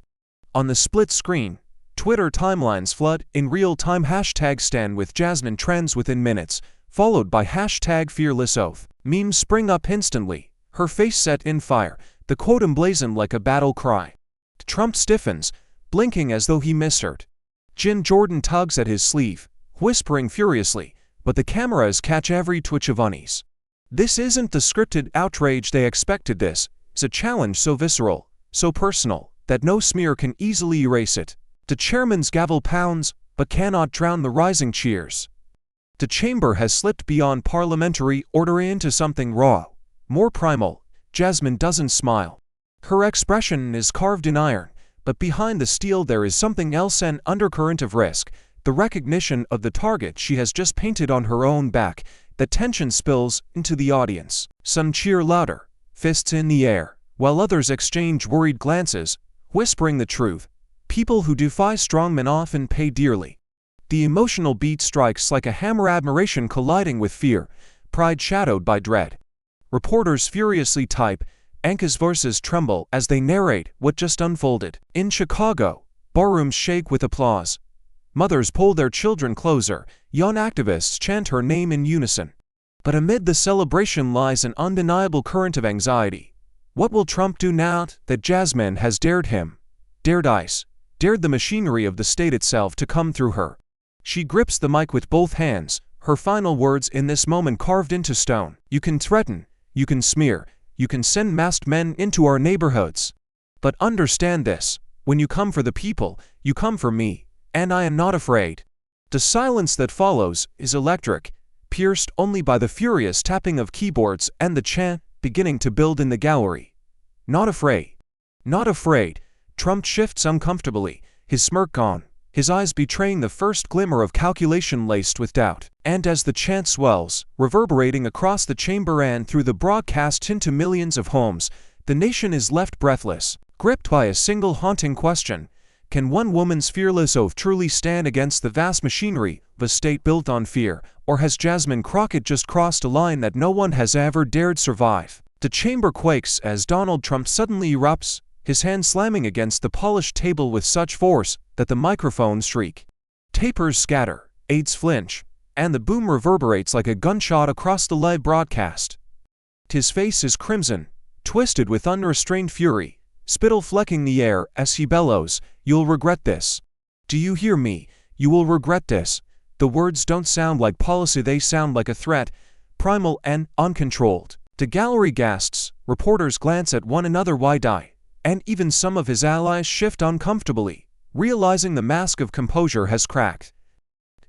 On the split screen, Twitter timelines flood in real-time. Hashtag stand with Jasmine trends within minutes, followed by hashtag fearless oath. Memes spring up instantly, her face set in fire, the quote emblazoned like a battle cry. Trump stiffens, blinking as though he misheard. Jordan tugs at his sleeve, whispering furiously, but the cameras catch every twitch of unease. This isn't the scripted outrage they expected. This is a challenge so visceral, so personal, that no smear can easily erase it. The chairman's gavel pounds, but cannot drown the rising cheers. The chamber has slipped beyond parliamentary order into something raw, more primal. Jasmine doesn't smile. Her expression is carved in iron, but behind the steel there is something else, an undercurrent of risk, the recognition of the target she has just painted on her own back. The tension spills into the audience. Some cheer louder, fists in the air, while others exchange worried glances, whispering the truth. People who defy strongmen often pay dearly. The emotional beat strikes like a hammer, admiration colliding with fear, pride shadowed by dread. Reporters furiously type, anchors' voices tremble as they narrate what just unfolded. In Chicago, barrooms shake with applause. Mothers pull their children closer, young activists chant her name in unison. But amid the celebration lies an undeniable current of anxiety. What will Trump do now that Jasmine has dared him, dared ICE, dared the machinery of the state itself to come through her? She grips the mic with both hands, her final words in this moment carved into stone. You can threaten, you can smear, you can send masked men into our neighborhoods. But understand this, when you come for the people, you come for me, and I am not afraid. The silence that follows is electric, pierced only by the furious tapping of keyboards and the chant beginning to build in the gallery. Not afraid. Not afraid. Trump shifts uncomfortably, his smirk gone, his eyes betraying the first glimmer of calculation laced with doubt. And as the chant swells, reverberating across the chamber and through the broadcast into millions of homes, the nation is left breathless, gripped by a single haunting question. Can one woman's fearless oath truly stand against the vast machinery of a state built on fear, or has Jasmine Crockett just crossed a line that no one has ever dared survive? The chamber quakes as Donald Trump suddenly erupts, his hand slamming against the polished table with such force that the microphones shriek. Tapers scatter, aides flinch, and the boom reverberates like a gunshot across the live broadcast. His face is crimson, twisted with unrestrained fury, spittle flecking the air as he bellows, "You'll regret this. Do you hear me? You will regret this." The words don't sound like policy, they sound like a threat, primal and uncontrolled. The gallery gasps, reporters glance at one another wide-eyed, and even some of his allies shift uncomfortably, realizing the mask of composure has cracked.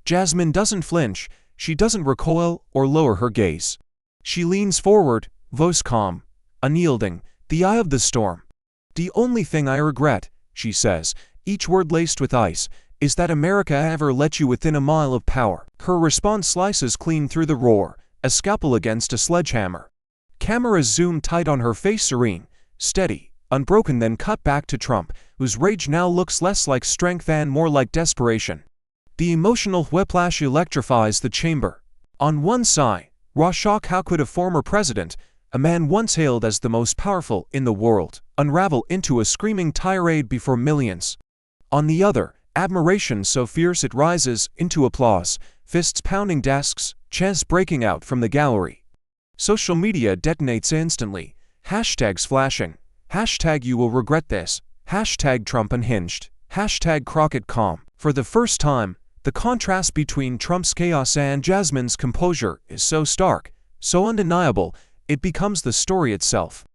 Jasmine doesn't flinch, she doesn't recoil or lower her gaze. She leans forward, voice calm, unyielding, the eye of the storm. "The only thing I regret," she says, each word laced with ice, "is that America ever let you within a mile of power." Her response slices clean through the roar, a scalpel against a sledgehammer. Cameras zoom tight on her face, serene, steady, unbroken, then cut back to Trump, whose rage now looks less like strength and more like desperation. The emotional whiplash electrifies the chamber. On one side, raw shock: how could a former president, a man once hailed as the most powerful in the world, unravel into a screaming tirade before millions? On the other, admiration so fierce it rises into applause, fists pounding desks, chants breaking out from the gallery. Social media detonates instantly, hashtags flashing, hashtag "you will regret this", hashtag Trump unhinged, hashtag Crockett calm. For the first time, the contrast between Trump's chaos and Jasmine's composure is so stark, so undeniable, it becomes the story itself.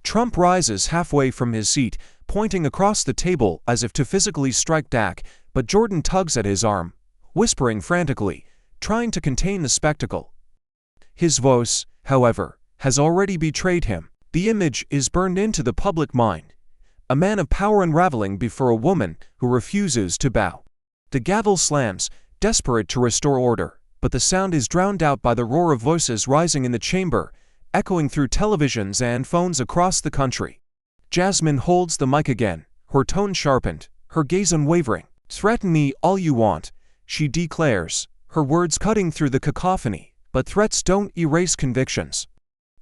Trump rises halfway from his seat, pointing across the table as if to physically strike back, but Jordan tugs at his arm, whispering frantically, trying to contain the spectacle. His voice, however, has already betrayed him. The image is burned into the public mind. A man of power unraveling before a woman who refuses to bow. The gavel slams, desperate to restore order, but the sound is drowned out by the roar of voices rising in the chamber, echoing through televisions and phones across the country. Jasmine holds the mic again, her tone sharpened, her gaze unwavering. "Threaten me all you want," she declares, her words cutting through the cacophony. But threats don't erase convictions.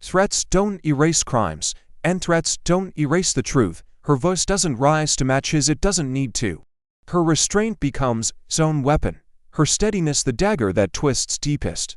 Threats don't erase crimes, and threats don't erase the truth. Her voice doesn't rise to match his, it doesn't need to. Her restraint becomes its own weapon, her steadiness the dagger that twists deepest.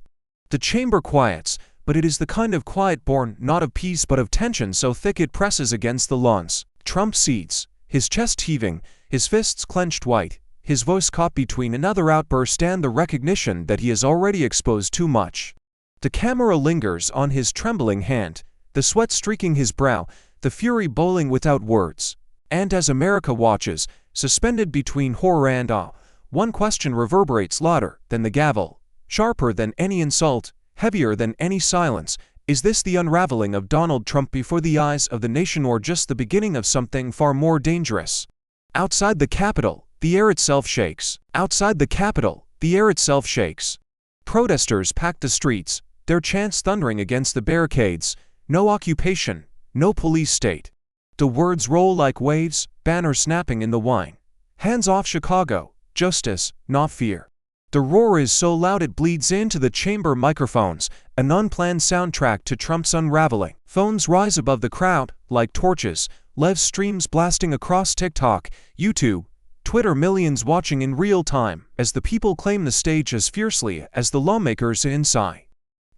The chamber quiets, but it is the kind of quiet born not of peace but of tension so thick it presses against the lungs. Trump seats, his chest heaving, his fists clenched white, his voice caught between another outburst and the recognition that he has already exposed too much. The camera lingers on his trembling hand, the sweat streaking his brow, the fury boiling without words. And as America watches, suspended between horror and awe, one question reverberates louder than the gavel, sharper than any insult, heavier than any silence. Is this the unraveling of Donald Trump before the eyes of the nation, or just the beginning of something far more dangerous? Outside the Capitol, the air itself shakes. Outside the Capitol, the air itself shakes. Protesters pack the streets, their chants thundering against the barricades. No occupation, no police state. The words roll like waves, banners snapping in the wind. Hands off Chicago, justice, not fear. The roar is so loud it bleeds into the chamber microphones, an unplanned soundtrack to Trump's unraveling. Phones rise above the crowd, like torches, live streams blasting across TikTok, YouTube, Twitter, millions watching in real time as the people claim the stage as fiercely as the lawmakers inside.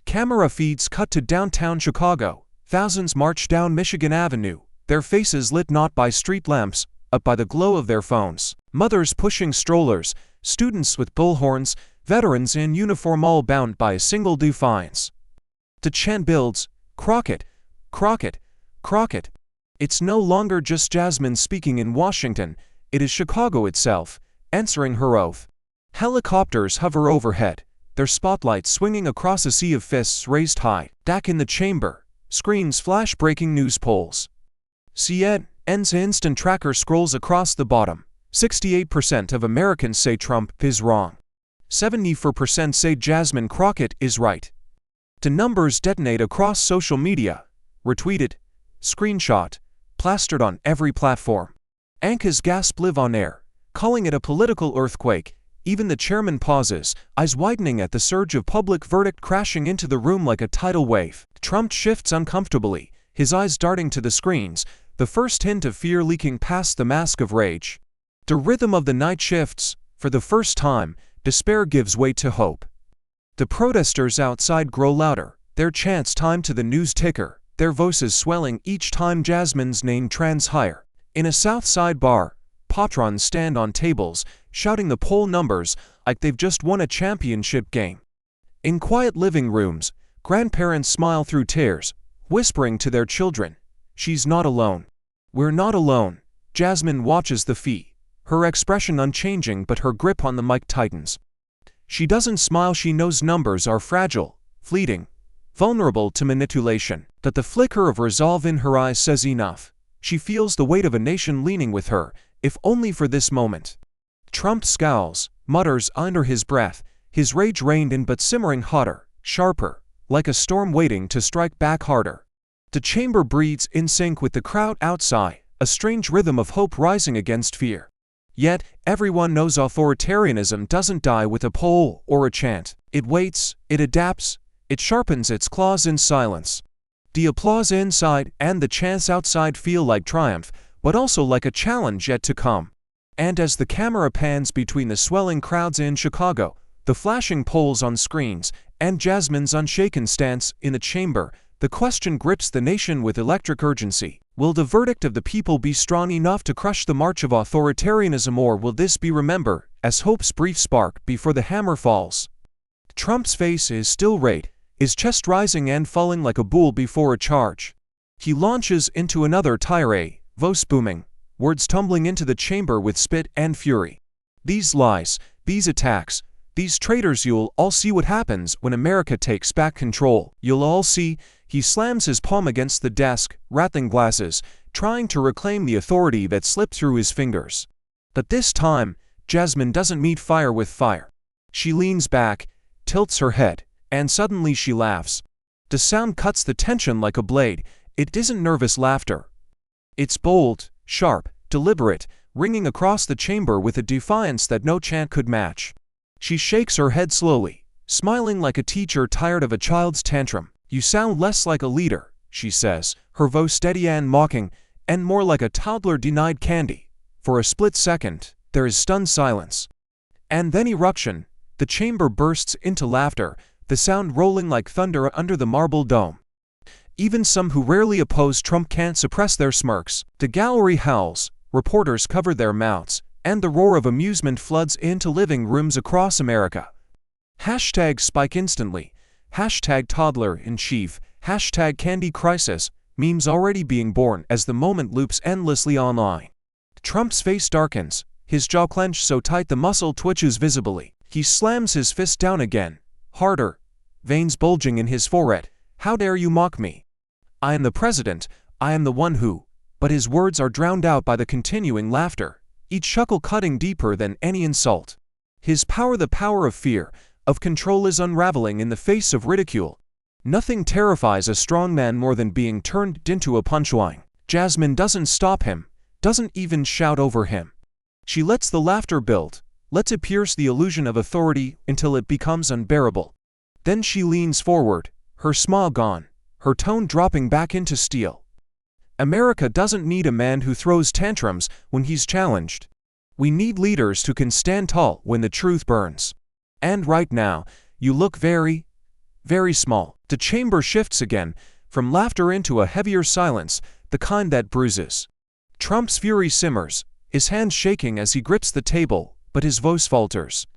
Camera feeds cut to downtown Chicago. Thousands march down Michigan Avenue, their faces lit not by street lamps, but by the glow of their phones. Mothers pushing strollers, students with bullhorns, veterans in uniform, all bound by a single defiance. The chant builds, "Crockett, Crockett, Crockett." It's no longer just Jasmine speaking in Washington, it is Chicago itself, answering her oath. Helicopters hover overhead, their spotlights swinging across a sea of fists raised high. Back in the chamber, screens flash breaking news polls. CNN's instant tracker scrolls across the bottom. 68% of Americans say Trump is wrong. 74% say Jasmine Crockett is right. The numbers detonate across social media, retweeted, screenshot, plastered on every platform. Anchors gasp live on air, calling it a political earthquake. Even the chairman pauses, eyes widening at the surge of public verdict crashing into the room like a tidal wave. Trump shifts uncomfortably, his eyes darting to the screens, the first hint of fear leaking past the mask of rage. The rhythm of the night shifts. For the first time, despair gives way to hope. The protesters outside grow louder, their chants timed to the news ticker, their voices swelling each time Jasmine's name trends higher. In a South Side bar, patrons stand on tables, shouting the poll numbers like they've just won a championship game. In quiet living rooms, grandparents smile through tears, whispering to their children, "She's not alone." "We're not alone." Jasmine watches the feed, her expression unchanging but her grip on the mic tightens. She doesn't smile, she knows numbers are fragile, fleeting, vulnerable to manipulation. But the flicker of resolve in her eyes says enough. She feels the weight of a nation leaning with her, if only for this moment. Trump scowls, mutters under his breath, his rage reined in but simmering hotter, sharper, like a storm waiting to strike back harder. The chamber breathes in sync with the crowd outside, a strange rhythm of hope rising against fear. Yet, everyone knows authoritarianism doesn't die with a poll or a chant. It waits, it adapts, it sharpens its claws in silence. The applause inside and the chants outside feel like triumph, but also like a challenge yet to come. And as the camera pans between the swelling crowds in Chicago, the flashing polls on screens, and Jasmine's unshaken stance in the chamber, the question grips the nation with electric urgency. Will the verdict of the people be strong enough to crush the march of authoritarianism, or will this be remembered as hope's brief spark before the hammer falls? Trump's face is still red, his chest rising and falling like a bull before a charge. He launches into another tirade, voice booming, words tumbling into the chamber with spit and fury. "These lies, these attacks, these traitors, you'll all see what happens when America takes back control. You'll all see." He slams his palm against the desk, rattling glasses, trying to reclaim the authority that slipped through his fingers. But this time, Jasmine doesn't meet fire with fire. She leans back, tilts her head, and suddenly she laughs. The sound cuts the tension like a blade. It isn't nervous laughter. It's bold, sharp, deliberate, ringing across the chamber with a defiance that no chant could match. She shakes her head slowly, smiling like a teacher tired of a child's tantrum. "You sound less like a leader," she says, her voice steady and mocking, and more like a toddler denied candy. For a split second, there is stunned silence. And then eruption. The chamber bursts into laughter, the sound rolling like thunder under the marble dome. Even some who rarely oppose Trump can't suppress their smirks. The gallery howls, reporters cover their mouths, and the roar of amusement floods into living rooms across America. Hashtags spike instantly. Hashtag toddler in chief, hashtag candy crisis, memes already being born as the moment loops endlessly online. Trump's face darkens, his jaw clenched so tight the muscle twitches visibly. He slams his fist down again, harder, veins bulging in his forehead. "How dare you mock me? I am the president, I am the one who..." But his words are drowned out by the continuing laughter, each chuckle cutting deeper than any insult. His power, the power of fear, of control, is unraveling in the face of ridicule. Nothing terrifies a strong man more than being turned into a punchline. Jasmine doesn't stop him, doesn't even shout over him. She lets the laughter build, lets it pierce the illusion of authority until it becomes unbearable. Then she leans forward, her smile gone, her tone dropping back into steel. "America doesn't need a man who throws tantrums when he's challenged. We need leaders who can stand tall when the truth burns. And right now, you look very, very small." The chamber shifts again, from laughter into a heavier silence, the kind that bruises. Trump's fury simmers, his hands shaking as he grips the table, but his voice falters.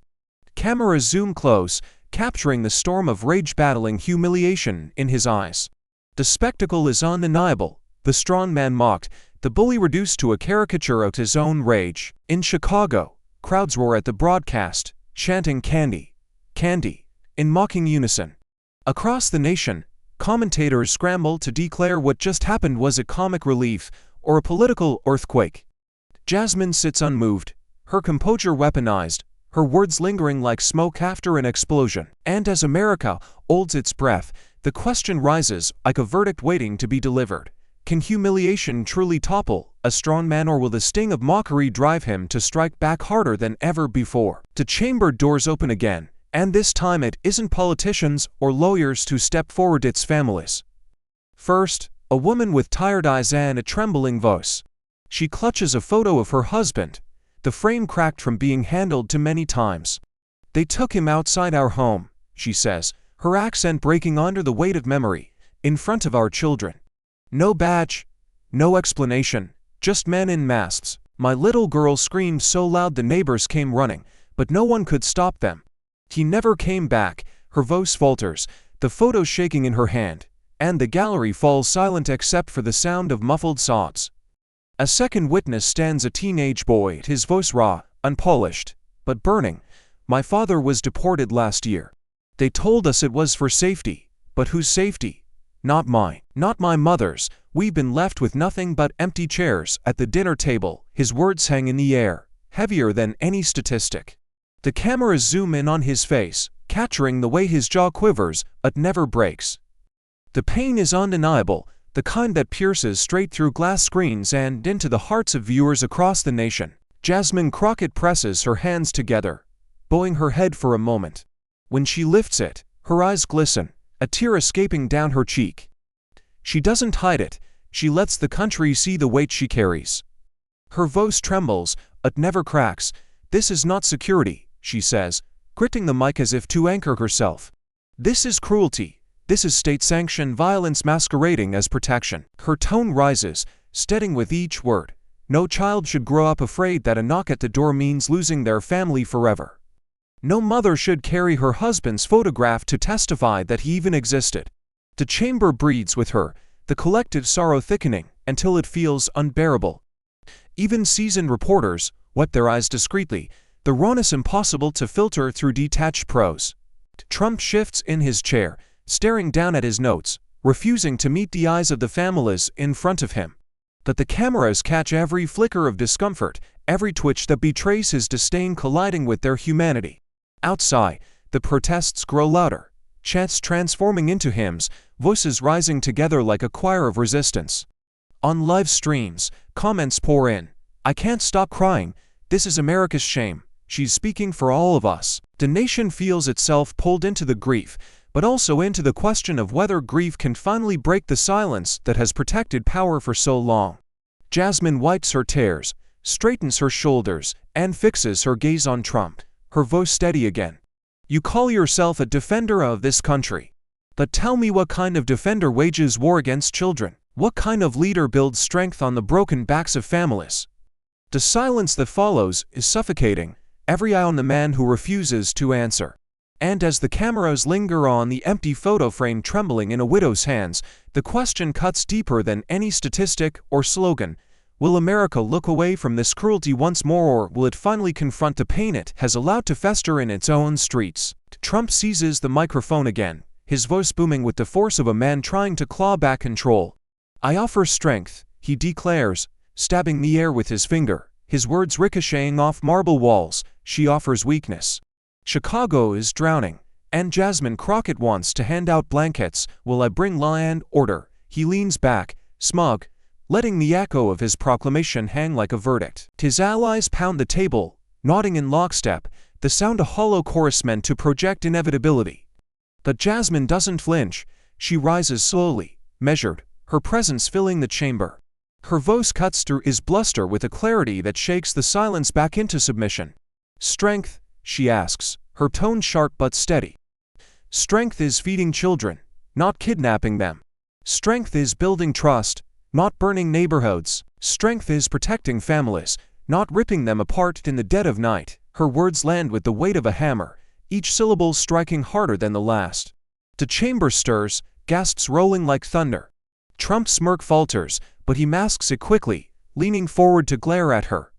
Cameras zoom close, capturing the storm of rage battling humiliation in his eyes. The spectacle is undeniable, the strong man mocked, the bully reduced to a caricature of his own rage. In Chicago, crowds roar at the broadcast, chanting "candy, candy," in mocking unison. Across the nation, commentators scramble to declare what just happened was a comic relief or a political earthquake. Jasmine sits unmoved, her composure weaponized, her words lingering like smoke after an explosion. And as America holds its breath, the question rises like a verdict waiting to be delivered. Can humiliation truly topple a strong man, or will the sting of mockery drive him to strike back harder than ever before? The chamber doors open again, and this time it isn't politicians or lawyers who step forward, it's families. First, a woman with tired eyes and a trembling voice. She clutches a photo of her husband, the frame cracked from being handled too many times. "They took him outside our home," she says, her accent breaking under the weight of memory, "in front of our children. No badge, no explanation, just men in masks. My little girl screamed so loud the neighbors came running, but no one could stop them. He never came back." Her voice falters, the photo shaking in her hand, and the gallery falls silent except for the sound of muffled sobs. A second witness stands, a teenage boy, his voice raw, unpolished, but burning. "My father was deported last year. They told us it was for safety, but whose safety? Not mine, not my mother's. We've been left with nothing but empty chairs at the dinner table." His words hang in the air, heavier than any statistic. The cameras zoom in on his face, capturing the way his jaw quivers, but never breaks. The pain is undeniable, the kind that pierces straight through glass screens and into the hearts of viewers across the nation. Jasmine Crockett presses her hands together, bowing her head for a moment. When she lifts it, her eyes glisten, a tear escaping down her cheek. She doesn't hide it, she lets the country see the weight she carries. Her voice trembles, but never cracks. "This is not security," she says, gritting the mic as if to anchor herself. "This is cruelty. This is state-sanctioned violence masquerading as protection." Her tone rises, steadying with each word. "No child should grow up afraid that a knock at the door means losing their family forever. No mother should carry her husband's photograph to testify that he even existed." The chamber breathes with her, the collective sorrow thickening until it feels unbearable. Even seasoned reporters wipe their eyes discreetly, the rawness impossible to filter through detached prose. Trump shifts in his chair, staring down at his notes, refusing to meet the eyes of the families in front of him. But the cameras catch every flicker of discomfort, every twitch that betrays his disdain colliding with their humanity. Outside, the protests grow louder, chants transforming into hymns, voices rising together like a choir of resistance. On live streams, comments pour in. "I can't stop crying. This is America's shame. She's speaking for all of us." The nation feels itself pulled into the grief, but also into the question of whether grief can finally break the silence that has protected power for so long. Jasmine wipes her tears, straightens her shoulders, and fixes her gaze on Trump, her voice steady again. "You call yourself a defender of this country. But tell me, what kind of defender wages war against children? What kind of leader builds strength on the broken backs of families?" The silence that follows is suffocating, every eye on the man who refuses to answer. And as the cameras linger on the empty photo frame trembling in a widow's hands, the question cuts deeper than any statistic or slogan. Will America look away from this cruelty once more, or will it finally confront the pain it has allowed to fester in its own streets? Trump seizes the microphone again, his voice booming with the force of a man trying to claw back control. "I offer strength," he declares, stabbing the air with his finger, his words ricocheting off marble walls. "She offers weakness. Chicago is drowning, and Jasmine Crockett wants to hand out blankets. Will I bring law and order?" He leans back, smug, letting the echo of his proclamation hang like a verdict. His allies pound the table, nodding in lockstep, the sound a hollow chorus meant to project inevitability. But Jasmine doesn't flinch. She rises slowly, measured, her presence filling the chamber. Her voice cuts through his bluster with a clarity that shakes the silence back into submission. "Strength?" she asks, her tone sharp but steady. "Strength is feeding children, not kidnapping them. Strength is building trust, not burning neighborhoods. Strength is protecting families, not ripping them apart in the dead of night." Her words land with the weight of a hammer, each syllable striking harder than the last. The chamber stirs, gasps rolling like thunder. Trump's smirk falters, but he masks it quickly, leaning forward to glare at her.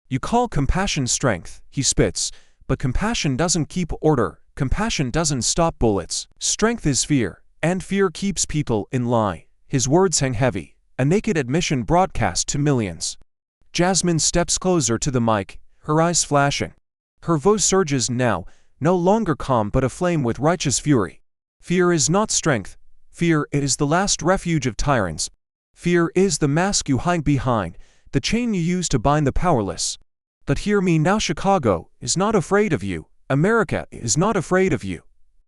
"You call compassion strength," he spits, "but compassion doesn't keep order, compassion doesn't stop bullets. Strength is fear, and fear keeps people in line." His words hang heavy, a naked admission broadcast to millions. Jasmine steps closer to the mic, her eyes flashing. Her voice surges now, no longer calm but aflame with righteous fury. "Fear is not strength. Fear is the last refuge of tyrants. Fear is the mask you hide behind, the chain you use to bind the powerless. But hear me now, Chicago is not afraid of you. America is not afraid of you.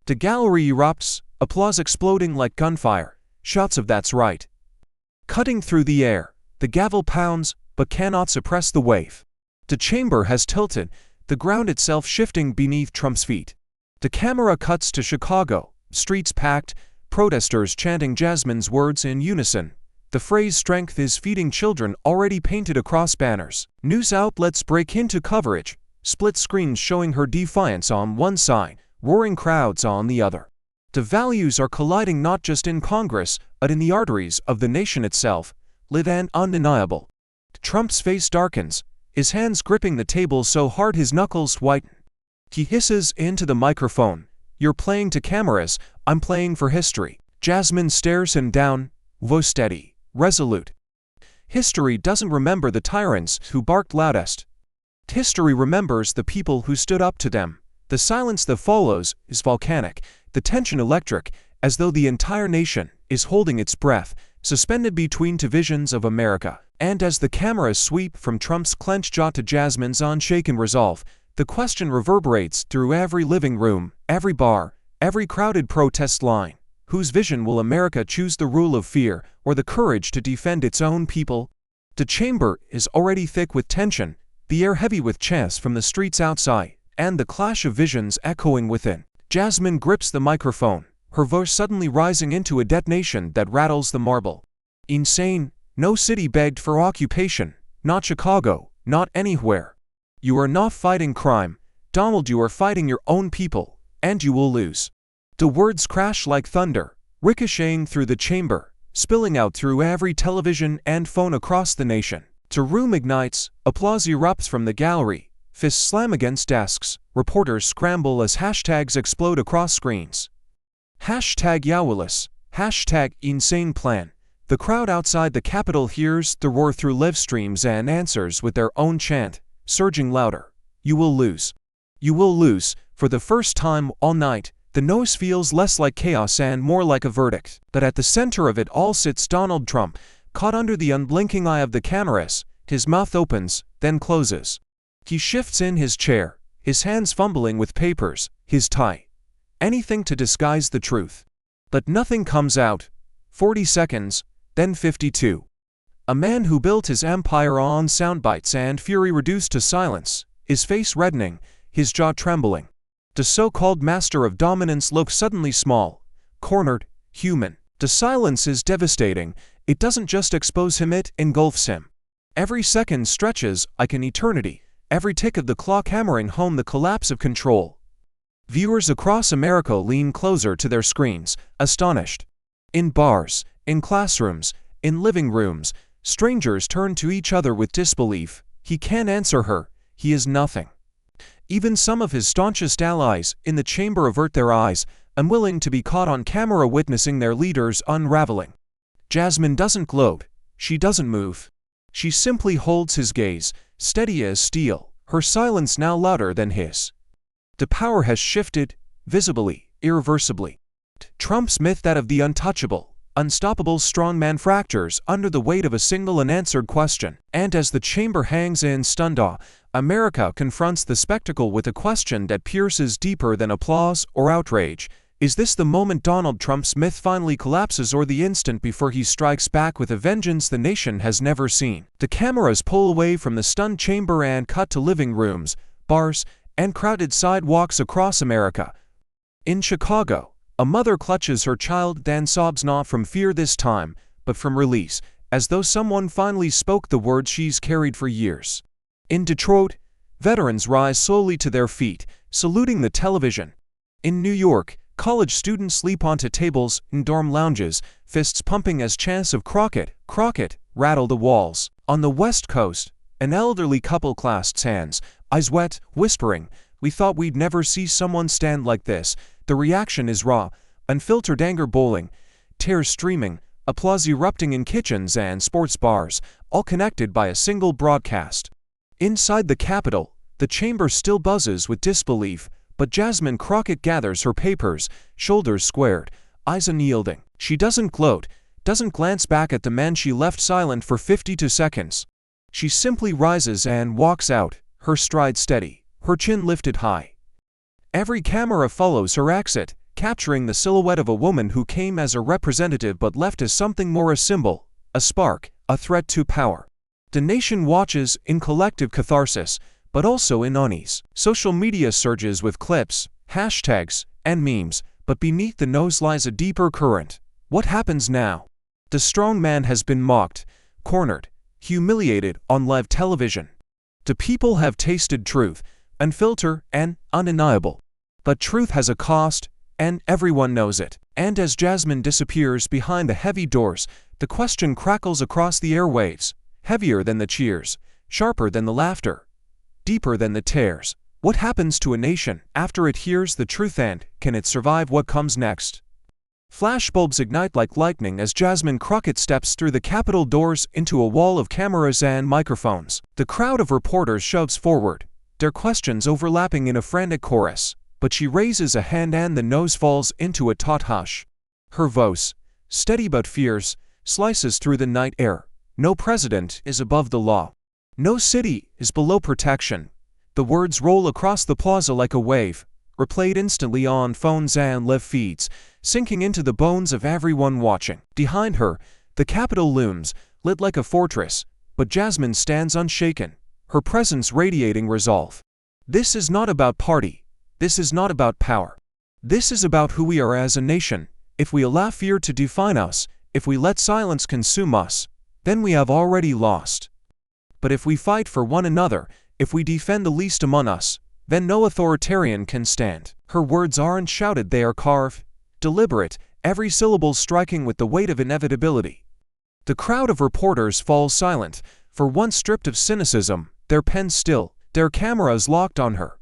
The gallery erupts, applause exploding like gunfire, shots of "that's right" cutting through the air. The gavel pounds, but cannot suppress the wave. The chamber has tilted, the ground itself shifting beneath Trump's feet. The camera cuts to Chicago, streets packed, protesters chanting Jasmine's words in unison. The phrase "strength is feeding children" already painted across banners. News outlets break into coverage, split screens showing her defiance on one side, roaring crowds on the other. The values are colliding not just in Congress, but in the arteries of the nation itself, lit and undeniable. Trump's face darkens, his hands gripping the table so hard his knuckles whiten. He hisses into the microphone, "You're playing to cameras, I'm playing for history." Jasmine stares him down, voice steady, resolute. History doesn't remember the tyrants who barked loudest. History remembers the people who stood up to them. The silence that follows is volcanic, the tension electric, as though the entire nation is holding its breath, suspended between two visions of America. And as the cameras sweep from Trump's clenched jaw to Jasmine's unshaken resolve, the question reverberates through every living room, every bar, every crowded protest line. Whose vision will America choose, the rule of fear or the courage to defend its own people? The chamber is already thick with tension, the air heavy with chants from the streets outside, and the clash of visions echoing within. Jasmine grips the microphone, her voice suddenly rising into a detonation that rattles the marble. Insane, no city begged for occupation, not Chicago, not anywhere. You are not fighting crime, Donald, you are fighting your own people, and you will lose. The words crash like thunder, ricocheting through the chamber, spilling out through every television and phone across the nation. The room ignites, applause erupts from the gallery, fists slam against desks, reporters scramble as hashtags explode across screens. Hashtag Yowilus, hashtag insane plan. The crowd outside the Capitol hears the roar through live streams and answers with their own chant, surging louder. You will lose. You will lose. For the first time all night, the noise feels less like chaos and more like a verdict. But at the center of it all sits Donald Trump, caught under the unblinking eye of the cameras. His mouth opens, then closes. He shifts in his chair, his hands fumbling with papers, his tie. Anything to disguise the truth. But nothing comes out. 40 seconds, then 52. A man who built his empire on soundbites and fury reduced to silence, his face reddening, his jaw trembling. The so-called master of dominance looks suddenly small, cornered, human. The silence is devastating. It doesn't just expose him, it engulfs him. Every second stretches like an eternity, every tick of the clock hammering home the collapse of control. Viewers across America lean closer to their screens, astonished. In bars, in classrooms, in living rooms, strangers turn to each other with disbelief. He can't answer her, he is nothing. Even some of his staunchest allies in the chamber avert their eyes, unwilling to be caught on camera witnessing their leaders unraveling. Jasmine doesn't gloat, she doesn't move. She simply holds his gaze, steady as steel, her silence now louder than his. The power has shifted, visibly, irreversibly. Trump's myth, that of the untouchable, unstoppable strongman, fractures under the weight of a single unanswered question. And as the chamber hangs in stunned awe, America confronts the spectacle with a question that pierces deeper than applause or outrage. Is this the moment Donald Trump's myth finally collapses, or the instant before he strikes back with a vengeance the nation has never seen? The cameras pull away from the stunned chamber and cut to living rooms, bars, and crowded sidewalks across America. In Chicago, a mother clutches her child, then sobs, not from fear this time, but from release, as though someone finally spoke the words she's carried for years. In Detroit, veterans rise slowly to their feet, saluting the television. In New York, college students sleep onto tables in dorm lounges, fists pumping as chants of Crockett, Crockett, rattle the walls. On the West Coast, an elderly couple clasps hands, eyes wet, whispering, "We thought we'd never see someone stand like this." The reaction is raw, unfiltered anger boiling, tears streaming, applause erupting in kitchens and sports bars, all connected by a single broadcast. Inside the Capitol, the chamber still buzzes with disbelief, but Jasmine Crockett gathers her papers, shoulders squared, eyes unyielding. She doesn't gloat, doesn't glance back at the man she left silent for 52 seconds. She simply rises and walks out, her stride steady, her chin lifted high. Every camera follows her exit, capturing the silhouette of a woman who came as a representative but left as something more: a symbol, a spark, a threat to power. The nation watches in collective catharsis, but also in unease. Social media surges with clips, hashtags, and memes, but beneath the noise lies a deeper current. What happens now? The strong man has been mocked, cornered, humiliated on live television. The people have tasted truth, unfiltered and undeniable. But truth has a cost, and everyone knows it. And as Jasmine disappears behind the heavy doors, the question crackles across the airwaves, heavier than the cheers, sharper than the laughter, deeper than the tears. What happens to a nation after it hears the truth, and can it survive what comes next? Flashbulbs ignite like lightning as Jasmine Crockett steps through the Capitol doors into a wall of cameras and microphones. The crowd of reporters shoves forward, their questions overlapping in a frantic chorus. But she raises a hand and the nose falls into a taut hush. Her voice, steady but fierce, slices through the night air. No president is above the law. No city is below protection. The words roll across the plaza like a wave, replayed instantly on phones and live feeds, sinking into the bones of everyone watching. Behind her, the Capitol looms, lit like a fortress, but Jasmine stands unshaken, her presence radiating resolve. This is not about party. This is not about power. This is about who we are as a nation. If we allow fear to define us, if we let silence consume us, then we have already lost. But if we fight for one another, if we defend the least among us, then no authoritarian can stand. Her words aren't shouted, they are carved, deliberate, every syllable striking with the weight of inevitability. The crowd of reporters falls silent, for once stripped of cynicism, their pens still, their cameras locked on her.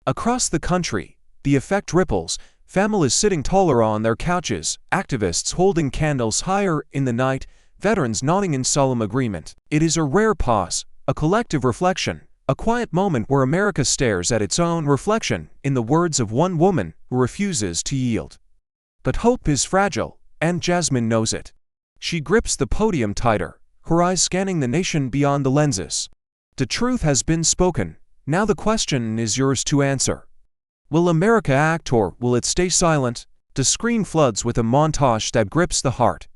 Across the country, the effect ripples, families sitting taller on their couches, activists holding candles higher in the night, veterans nodding in solemn agreement. It is a rare pause, a collective reflection, a quiet moment where America stares at its own reflection, in the words of one woman who refuses to yield. But hope is fragile, and Jasmine knows it. She grips the podium tighter, her eyes scanning the nation beyond the lenses. The truth has been spoken. Now the question is yours to answer. Will America act, or will it stay silent? The screen floods with a montage that grips the heart.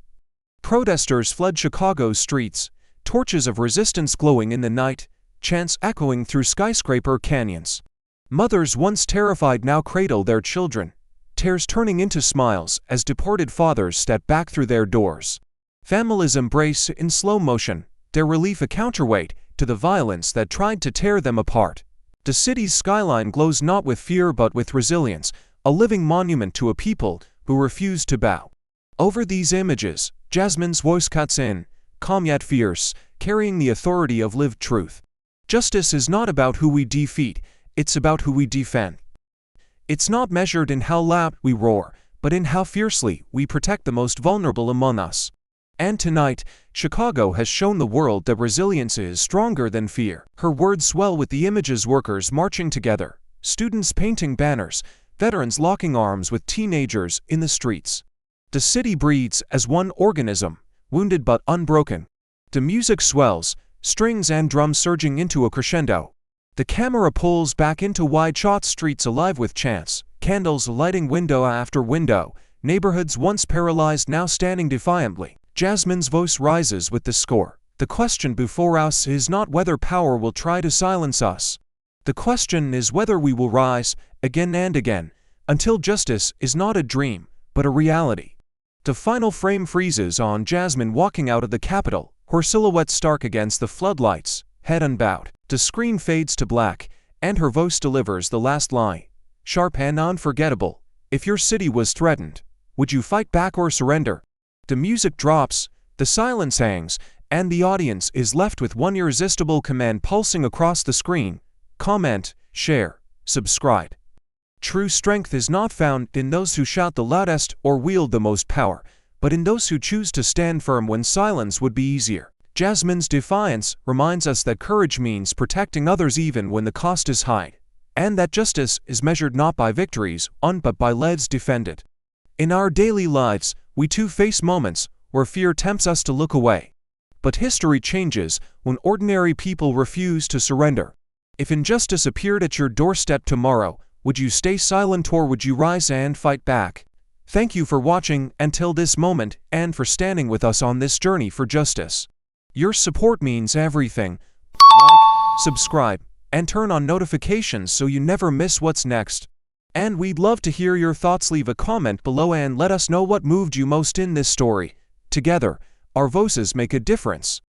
Protesters flood Chicago's streets, torches of resistance glowing in the night, chants echoing through skyscraper canyons. Mothers once terrified now cradle their children, tears turning into smiles as deported fathers step back through their doors. Families embrace in slow motion, their relief a counterweight to the violence that tried to tear them apart. The city's skyline glows not with fear but with resilience, a living monument to a people who refuse to bow. Over these images, Jasmine's voice cuts in, calm yet fierce, carrying the authority of lived truth. Justice is not about who we defeat, it's about who we defend. It's not measured in how loud we roar, but in how fiercely we protect the most vulnerable among us. And tonight, Chicago has shown the world that resilience is stronger than fear. Her words swell with the images: workers marching together, students painting banners, veterans locking arms with teenagers in the streets. The city breathes as one organism, wounded but unbroken. The music swells, strings and drums surging into a crescendo. The camera pulls back into wide-shot streets alive with chants, candles lighting window after window, neighborhoods once paralyzed now standing defiantly. Jasmine's voice rises with the score. The question before us is not whether power will try to silence us. The question is whether we will rise, again and again, until justice is not a dream, but a reality. The final frame freezes on Jasmine walking out of the Capitol, her silhouette stark against the floodlights, head unbowed. The screen fades to black, and her voice delivers the last line, sharp and unforgettable. If your city was threatened, would you fight back or surrender? The music drops, the silence hangs, and the audience is left with one irresistible command pulsing across the screen: comment, share, subscribe. True strength is not found in those who shout the loudest or wield the most power, but in those who choose to stand firm when silence would be easier. Jasmine's defiance reminds us that courage means protecting others even when the cost is high, and that justice is measured not by victories won but by lives defended. In our daily lives, we too face moments where fear tempts us to look away. But history changes when ordinary people refuse to surrender. If injustice appeared at your doorstep tomorrow, would you stay silent or would you rise and fight back? Thank you for watching until this moment and for standing with us on this journey for justice. Your support means everything. Like, subscribe, and turn on notifications so you never miss what's next. And we'd love to hear your thoughts. Leave a comment below and let us know what moved you most in this story. Together, our voices make a difference.